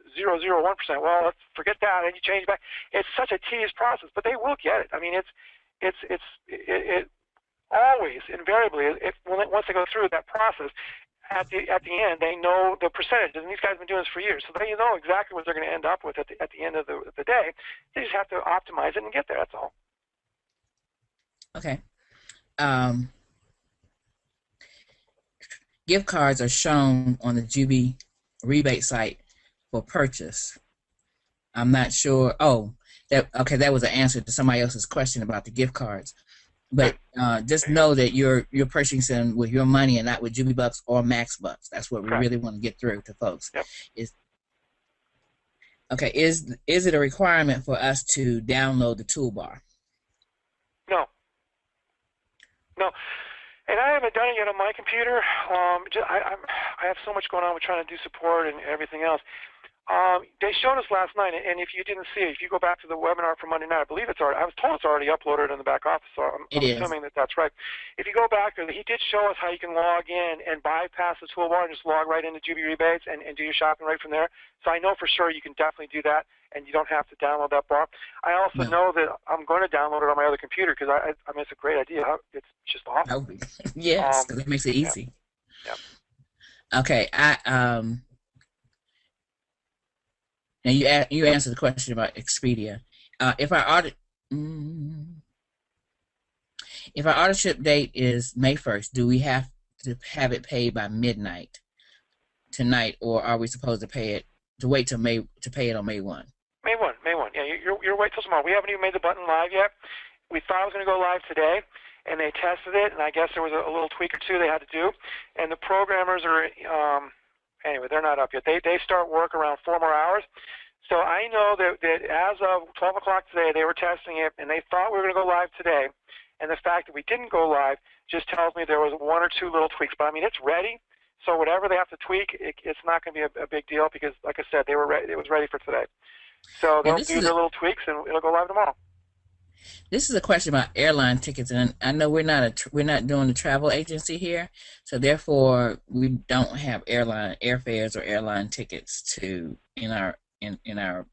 Well, let's forget that, and you change back. It's such a tedious process, but they will get it. I mean, it always, invariably, once they go through that process, at the end, they know the percentage, and these guys have been doing this for years, so they know exactly what they're going to end up with at the end of the day. They just have to optimize it and get there. That's all. Okay. Gift cards are shown on the Jubi rebate site for purchase. I'm not sure. Oh, that was an answer to somebody else's question about the gift cards. But just know that you're purchasing with your money and not with Jubi Bucks or Max Bucks. That's what we really want to get through to folks. Yep. Is it a requirement for us to download the toolbar? No. And I haven't done it yet on my computer. I have so much going on with trying to do support and everything else. They showed us last night, and if you didn't see it, if you go back to the webinar for Monday night, I believe it's already, I was told it's already uploaded in the back office, so I'm assuming that that's right. If you go back there, he did show us how you can log in and bypass the toolbar and just log right into Jubi Rebates and do your shopping right from there. So I know for sure you can definitely do that, and you don't have to download that bar. I also know that I'm going to download it on my other computer because I mean, it's a great idea. It's just awesome. Yes, because it makes it easy. Yeah. Okay, now you answered the question about Expedia. If our order ship date is May 1st, do we have to have it paid by midnight tonight, or are we supposed to wait till May to pay it on May 1? May 1. Yeah, you're wait till tomorrow. We haven't even made the button live yet. We thought it was going to go live today, and they tested it, and I guess there was a little tweak or two they had to do. And the programmers are anyway, they're not up yet. They start work around 4 more hours. So I know that as of 12 o'clock today, they were testing it, and they thought we were going to go live today. And the fact that we didn't go live just tells me there was 1 or 2 little tweaks. But I mean, it's ready. So whatever they have to tweak, it's not going to be a big deal because, like I said, it was ready for today. So they'll do their little tweaks, and it'll go live tomorrow. This is a question about airline tickets, and I know we're not doing the travel agency here, so therefore we don't have airfares or airline tickets in our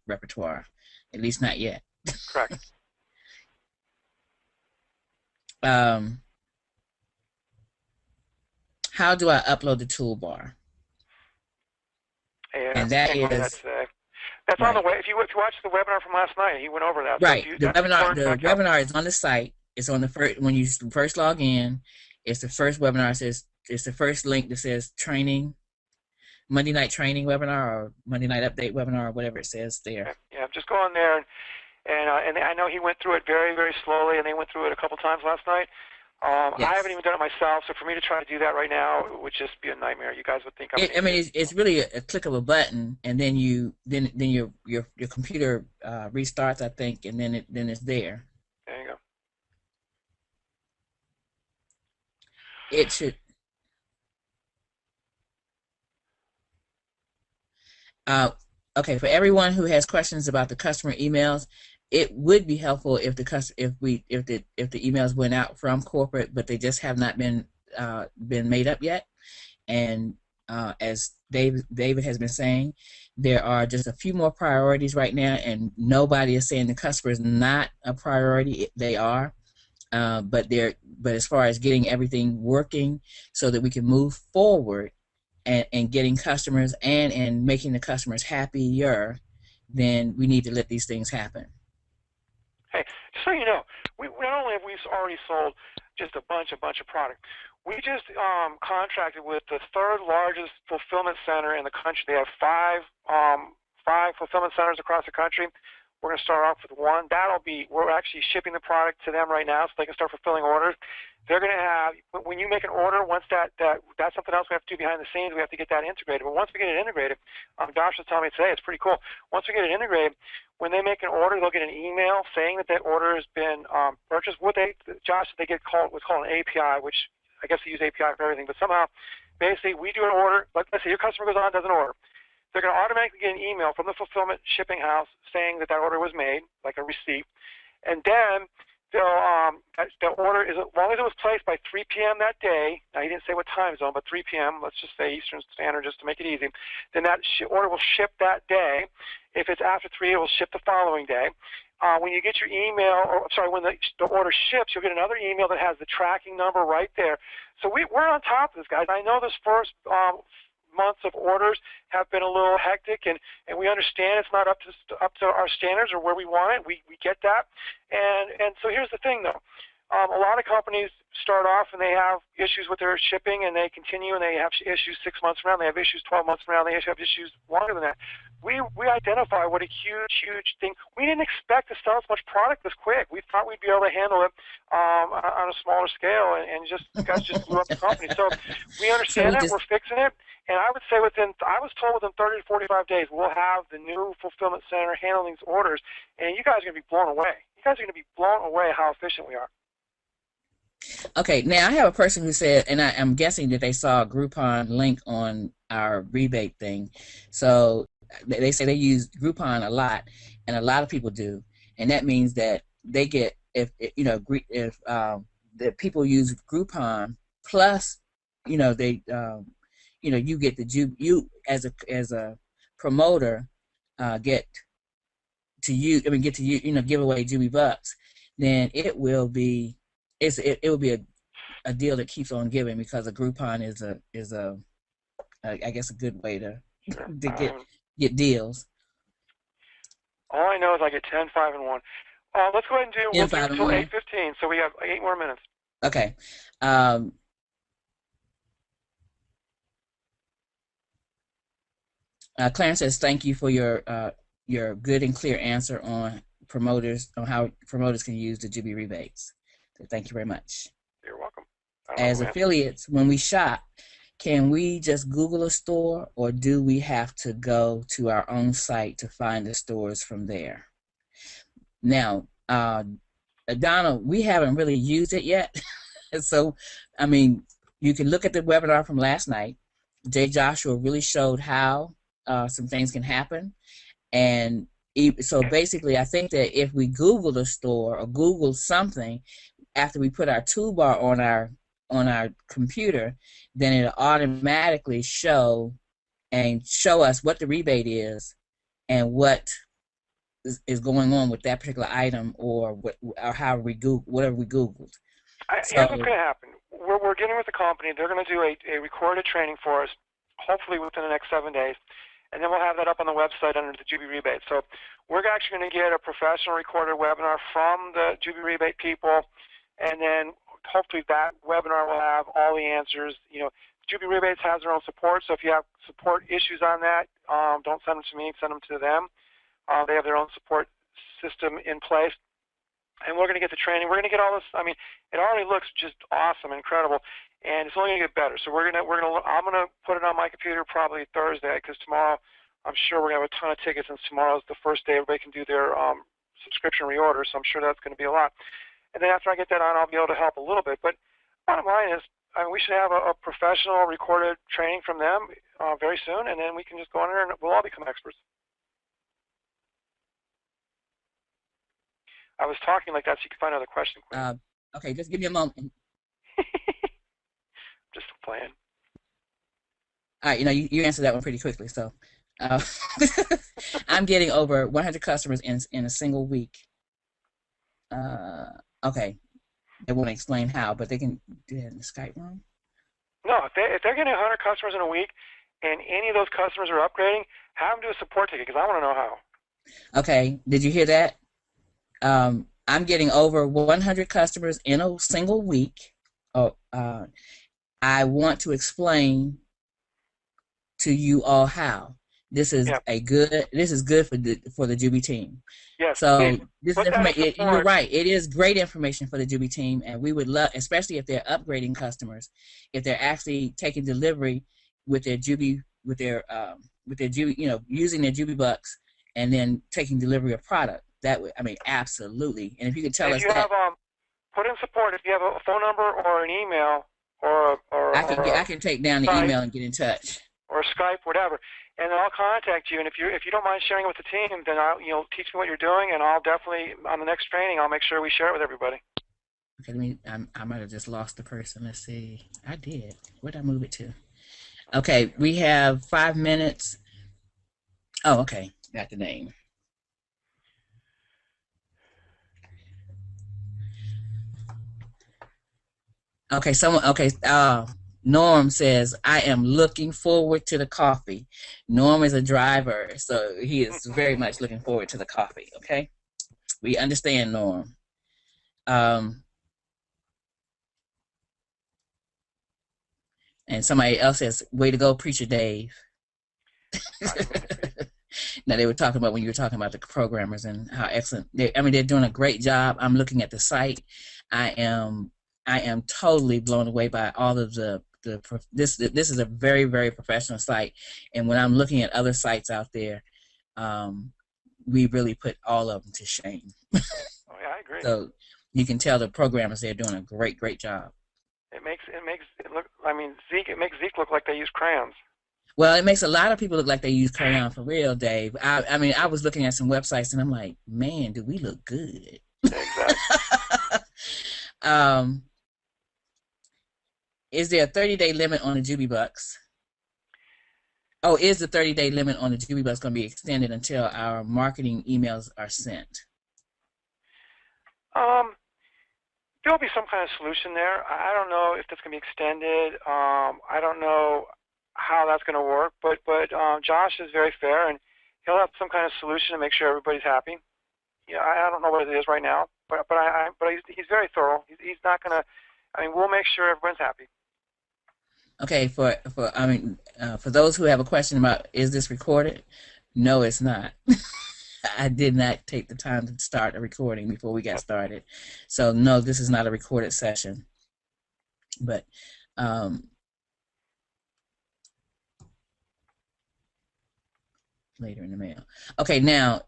repertoire, at least not yet. Correct. How do I upload the toolbar? And that is that's on the way. If you watch the webinar from last night, he went over that. Right. So the webinar is on the site. It's on the first when you first log in. It's the first webinar. It's the first link that says training, Monday night training webinar or Monday night update webinar or whatever it says there. Yeah, just go on there, and I know he went through it very, very slowly, and they went through it a couple times last night. Yes. I haven't even done it myself, so for me to try to do that right now would just be a nightmare. You guys would think it's really a click of a button, and then your computer restarts, I think, and then it's there. There you go. It should. Okay, for everyone who has questions about the customer emails, it would be helpful if the emails went out from corporate, but they just have not been made up yet. And as David has been saying, there are just a few more priorities right now, and nobody is saying the customer is not a priority. They are, but as far as getting everything working so that we can move forward and getting customers and making the customers happier, then we need to let these things happen. Hey, just so you know, not only have we already sold just a bunch of product, we just contracted with the 3rd largest fulfillment center in the country. They have 5 fulfillment centers across the country. We're going to start off with 1. We're actually shipping the product to them right now so they can start fulfilling orders. They're going to have, when you make an order, once that's something else we have to do behind the scenes. We have to get that integrated. But once we get it integrated, Josh was telling me today, it's pretty cool. Once we get it integrated, when they make an order, they'll get an email saying that order has been purchased. Josh, they get what's called an API, which I guess they use API for everything. But somehow, basically, we do an order. Let's say your customer goes on and does an order. They're going to automatically get an email from the fulfillment shipping house saying that order was made, like a receipt. And then the order is, as long as it was placed by 3 p.m. that day. Now, he didn't say what time zone, but 3 p.m. Let's just say Eastern Standard, just to make it easy. Then that order will ship that day. If it's after 3, it will ship the following day. When you get your email, or sorry, when the order ships, you'll get another email that has the tracking number right there. So we're on top of this, guys. I know this first months of orders have been a little hectic, and we understand it's not up to our standards or where we want it. We get that, and so here's the thing though. A lot of companies start off and they have issues with their shipping, and they continue and they have issues 6 months from now, they have issues 12 months from now, they have issues longer than that. We identify what a huge thing. We didn't expect to sell as much product this quick. We thought we'd be able to handle it on a smaller scale, and just guys just blew up the company. So we understand that. We're fixing it, and I would say I was told within 30 to 45 days we'll have the new fulfillment center handling these orders, and you guys are going to be blown away. You guys are going to be blown away how efficient we are. Okay, now I have a person who said, and I'm guessing that they saw a Groupon link on our rebate thing. So they say they use Groupon a lot, and a lot of people do, and that means that they get, if the people use Groupon plus, they you get you as a promoter get to use, give away Jubi Bucks, then it will be a deal that keeps on giving, because a Groupon is I guess a good way to get deals. All I know is I get 10, 5, and 1. Let's go ahead and we'll do it until 8:15, so we have 8 more minutes. Okay. Clarence says, thank you for your good and clear answer on how promoters can use the Jubi rebates. So thank you very much. You're welcome. As affiliates, when we shop, can we just Google a store, or do we have to go to our own site to find the stores from there? Now, Donna, we haven't really used it yet. So, I mean, you can look at the webinar from last night. Jay Joshua really showed how some things can happen. And so basically, I think that if we Google the store or Google something after we put our toolbar on our computer, then it'll automatically show us what the rebate is and what is going on with that particular item, or whatever we Googled. Here's what's going to happen. We're getting with the company. They're going to do a recorded training for us, hopefully within the next 7 days, and then we'll have that up on the website under the Jubi rebate. So we're actually going to get a professional recorded webinar from the Jubi rebate people, and then hopefully that webinar will have all the answers. Jubi rebates has their own support, so if you have support issues on that, don't send them to me, send them to them. They have their own support system in place, and we're going to get the training. We're going to get all this. I mean, it already looks just awesome, incredible, and it's only going to get better. So I'm going to put it on my computer probably Thursday, because tomorrow I'm sure we're going to have a ton of tickets, and tomorrow's the first day everybody can do their subscription reorder. So I'm sure that's going to be a lot. And then after I get that on, I'll be able to help a little bit. But bottom line is, we should have a professional recorded training from them very soon, and then we can just go in there and we'll all become experts. I was talking like that so you can find another question. Okay, just give me a moment. Just playing. All right, you answered that one pretty quickly. So I'm getting over 100 customers in a single week. Okay, they won't explain how, but they can do that in the Skype room. No, if they're getting 100 customers in a week, and any of those customers are upgrading, have them do a support ticket, because I want to know how. Okay, did you hear that? I'm getting over 100 customers in a single week. I want to explain to you all how. This is This is good for the Jubi team. Yes. So this is information. You're right. It is great information for the Jubi team, and we would love, especially if they're upgrading customers, if they're actually taking delivery with their Jubi, using their Jubi Bucks, and then taking delivery of product. That would, absolutely. And if you could tell us that. Put in support if you have a phone number or an email or I can take down the email and get in touch. or Skype, whatever, and then I'll contact you. And if you don't mind sharing it with the team, then teach me what you're doing, and I'll definitely, on the next training, I'll make sure we share it with everybody. Okay, I might have just lost the person. Let's see. I did. Where did I move it to? Okay, we have 5 minutes. Oh, okay. Got the name. Okay, Norm says, I am looking forward to the coffee. Norm is a driver, so he is very much looking forward to the coffee, okay? We understand, Norm. And somebody else says, way to go, Preacher Dave. Now, they were talking about when you were talking about the programmers and how excellent they're doing a great job. I'm looking at the site. I am totally blown away by all of this is a very, very professional site, and when I'm looking at other sites out there, we really put all of them to shame. Oh yeah, I agree. So you can tell the programmers, they're doing a great job. It makes it look. I mean, it makes Zeke look like they use crayons. Well, it makes a lot of people look like they use crayon, for real, Dave. I mean, I was looking at some websites and I'm like, man, do we look good? Exactly. Is there a 30-day limit on the Jubi Bucks? Oh, is the 30-day limit on the Jubi Bucks going to be extended until our marketing emails are sent? There'll be some kind of solution there. I don't know if that's going to be extended. I don't know how that's going to work, but Josh is very fair, and he'll have some kind of solution to make sure everybody's happy. Yeah, I don't know what it is right now, but he's very thorough. He's not going to. I mean, we'll make sure everyone's happy. Okay, for those who have a question about, is this recorded? No, it's not. I did not take the time to start a recording before we got started. So no, this is not a recorded session. But later in the mail. Okay, now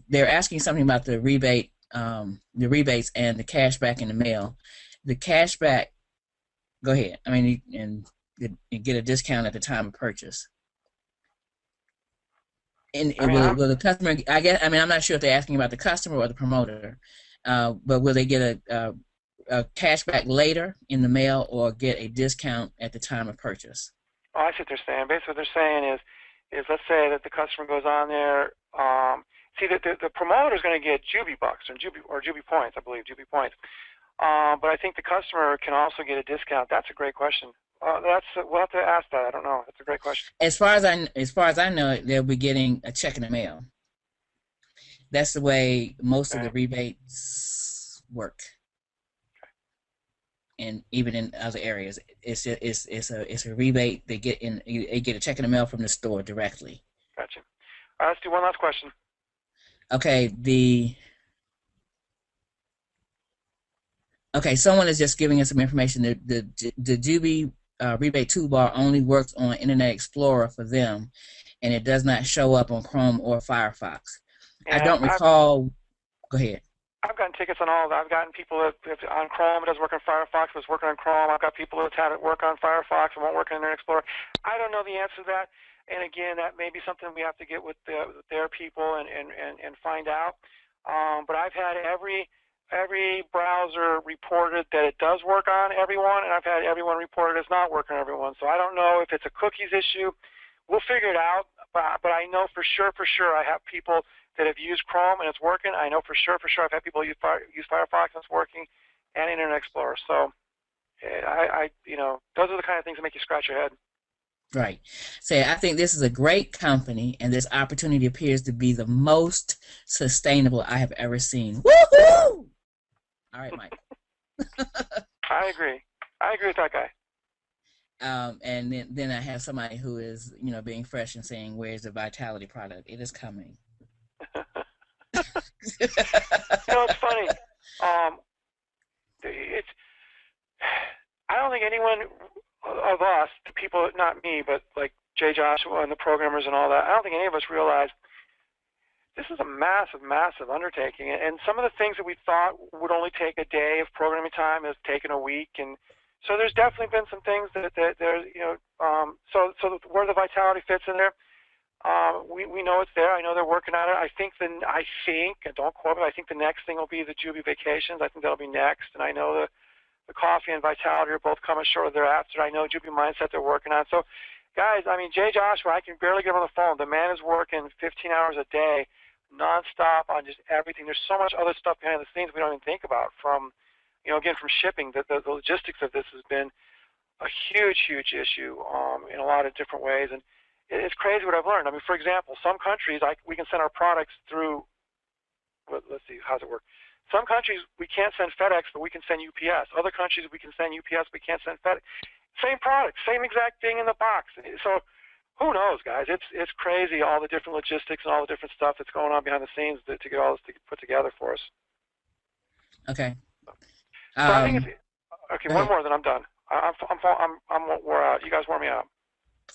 they're asking something about the rebates and the cash back in the mail. The cash back, go ahead. I mean, you get a discount at the time of purchase. And will the customer? I'm not sure if they're asking about the customer or the promoter, but will they get a cash back later in the mail or get a discount at the time of purchase? Oh, I see what they're saying. Basically, what they're saying is let's say that the customer goes on there. See, the promoter is going to get Jubi Bucks or Jubi Points, I believe, Jubi Points. But I think the customer can also get a discount. That's a great question. We'll have to ask that. I don't know. That's a great question. As far as I know, they'll be getting a check in the mail. That's the way most of the rebates work. And even in other areas, it's a rebate. They get a check in the mail from the store directly. Gotcha. All right, let's do one last question. Okay, someone is just giving us some information. The Jubi rebate toolbar only works on Internet Explorer for them, and it does not show up on Chrome or Firefox. And I don't recall. Go ahead. I've gotten tickets on all of that. I've gotten people that on Chrome, it doesn't work on Firefox, but it's working on Chrome. I've got people who've had it work on Firefox and won't work on Internet Explorer. I don't know the answer to that. And again, that may be something we have to get with their people and find out. But I've had every browser reported that it does work on everyone, and I've had everyone reported it's not working on everyone. So I don't know if it's a cookies issue. We'll figure it out. But I know for sure I have people that have used Chrome and it's working. I know for sure I've had people use Firefox and it's working, and Internet Explorer. So those are the kind of things that make you scratch your head. Right. So I think this is a great company, and this opportunity appears to be the most sustainable I have ever seen. Woohoo! All right, Mike. I agree with that guy. And then I have somebody who is, being fresh and saying, "Where's the Vitality product? It is coming." It's funny. I don't think anyone of us, the people, not me, but like Jay Joshua and the programmers and all that, I don't think any of us realize this is a massive, massive undertaking. And some of the things that we thought would only take a day of programming time has taken a week. And So there's definitely been some things that there, so where the vitality fits in there, we know it's there. I know they're working on it. I think, and don't quote me, I think the next thing will be the Jubi Vacations. I think that'll be next. And I know the coffee and vitality are both coming shortly thereafter. I know Jubi Mindset they're working on. So, guys, I mean, Jay Joshua, I can barely get him on the phone. The man is working 15 hours a day, nonstop on just everything. There's so much other stuff behind the scenes we don't even think about. From, again, from shipping, the logistics of this has been a huge, huge issue in a lot of different ways. And it's crazy what I've learned. I mean, for example, some countries we can send our products through. Let's see, how's it work? Some countries we can't send FedEx, but we can send UPS. Other countries we can send UPS, we can't send FedEx. Same product, same exact thing in the box. So who knows, guys? It's crazy, all the different logistics and all the different stuff that's going on behind the scenes to get all this put together for us. Okay. So I think it's okay. One more, then I'm done. I'm wore out. You guys wore me out.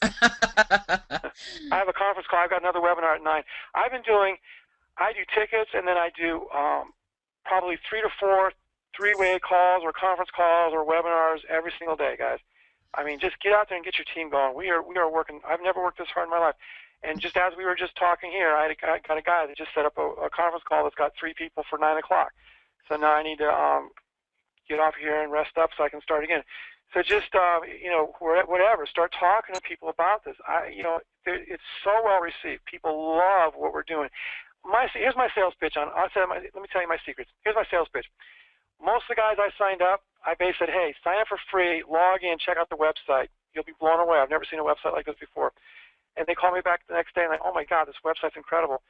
I have a conference call. I've got another webinar at 9. I do tickets, and then I do probably 3 to 4 three-way calls or conference calls or webinars every single day, guys. I mean, just get out there and get your team going. We are working. I've never worked this hard in my life. And just as we were just talking here, I got a guy that just set up a conference call that's got 3 people for 9 o'clock. So now I need to get off here and rest up so I can start again. So just whatever, start talking to people about this. It's so well received. People love what we're doing. Here's my sales pitch let me tell you my secrets. Here's my sales pitch. Most of the guys I signed up, I basically said, hey, sign up for free, log in, check out the website. You'll be blown away. I've never seen a website like this before. And they call me back the next day and like, oh my God, this website's incredible.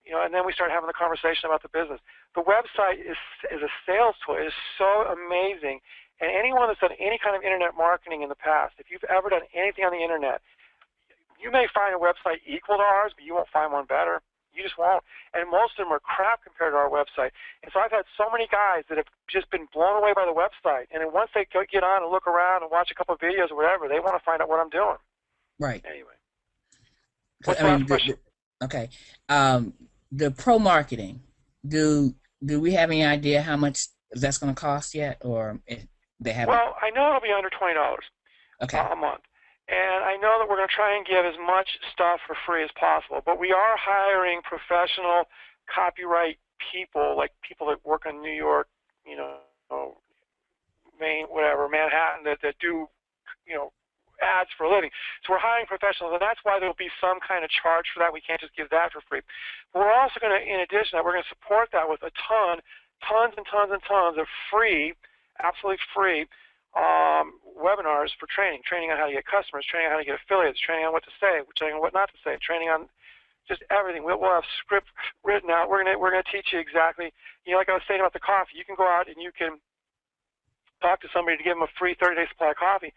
And then we start having the conversation about the business. The website is a sales tool. It is so amazing. And anyone that's done any kind of internet marketing in the past, if you've ever done anything on the internet, you may find a website equal to ours, but you won't find one better. You just won't. And most of them are crap compared to our website. And so I've had so many guys that have just been blown away by the website. And then once they get on and look around and watch a couple of videos or whatever, they want to find out what I'm doing. Right. Anyway. What's the last question? Okay. The pro marketing, do we have any idea how much that's going to cost yet, or they haven't? Well, I know it'll be under $20 a month. And I know that we're going to try and give as much stuff for free as possible, but we are hiring professional copyright people, like people that work in New York, Maine, whatever, Manhattan, that do, ads for a living. So we're hiring professionals, and that's why there'll be some kind of charge for that. We can't just give that for free. But we're also going to, in addition to that, we're going to support that with tons and tons and tons of free, absolutely free webinars for training on how to get customers, training on how to get affiliates, training on what to say, training on what not to say, training on just everything. We'll have script written out. We're gonna teach you exactly. Like I was saying about the coffee, you can go out and you can talk to somebody to give them a free 30-day supply of coffee.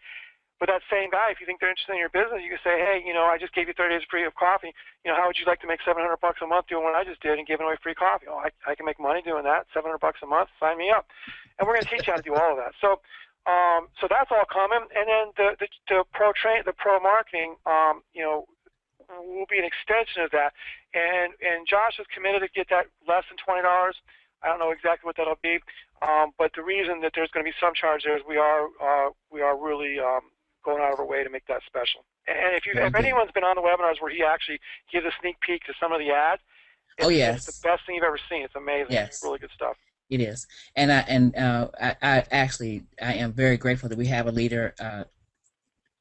But that same guy, if you think they're interested in your business, you can say, hey, I just gave you 30 days free of coffee. How would you like to make $700 a month doing what I just did and giving away free coffee? Oh, I can make money doing that. $700 a month. Sign me up. And we're going to teach you how to do all of that. So that's all coming. And then the pro marketing, will be an extension of that. And Josh is committed to get that less than $20. I don't know exactly what that'll be. But the reason that there's going to be some charge there is we are really going out of our way to make that special. And if anyone's been on the webinars where he actually gives a sneak peek to some of the ads, it's the best thing you've ever seen. It's amazing. Yes. It's really good stuff. It is, and I am very grateful that we have a leader,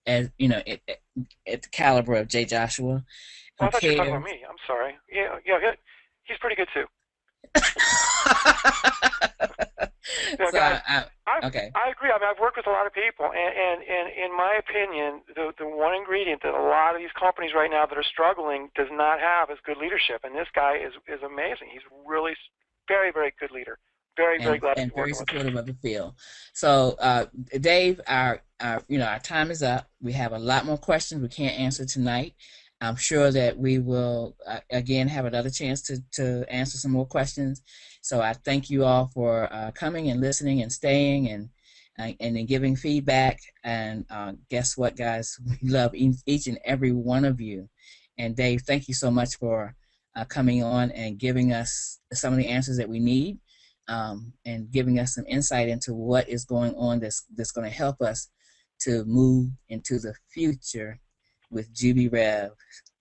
as at the caliber of Jay Joshua. Oh, I thought you were talking about me. I'm sorry. Yeah, he's pretty good too. Guys, I agree. I mean, I've worked with a lot of people, and in my opinion, the one ingredient that a lot of these companies right now that are struggling does not have is good leadership. And this guy is amazing. He's really very, very good leader. Very glad and very supportive of the field. So, Dave, our time is up. We have a lot more questions we can't answer tonight. I'm sure that we will again have another chance to answer some more questions. So I thank you all for coming and listening and staying and then giving feedback. And guess what, guys? We love each and every one of you. And Dave, thank you so much for coming on and giving us some of the answers that we need, and giving us some insight into what is going on that's going to help us to move into the future with Jubi Rev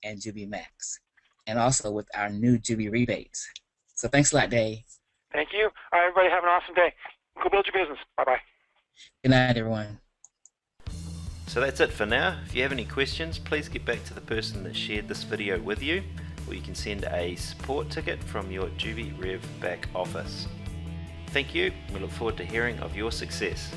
and Jubi Max, and also with our new Jubi rebates. So thanks a lot, Dave. Thank you. All right, everybody, have an awesome day. Go build your business. Bye-bye. Good night, everyone. So that's it for now. If you have any questions, please get back to the person that shared this video with you, or you can send a support ticket from your JubiRev back office. Thank you. We look forward to hearing of your success.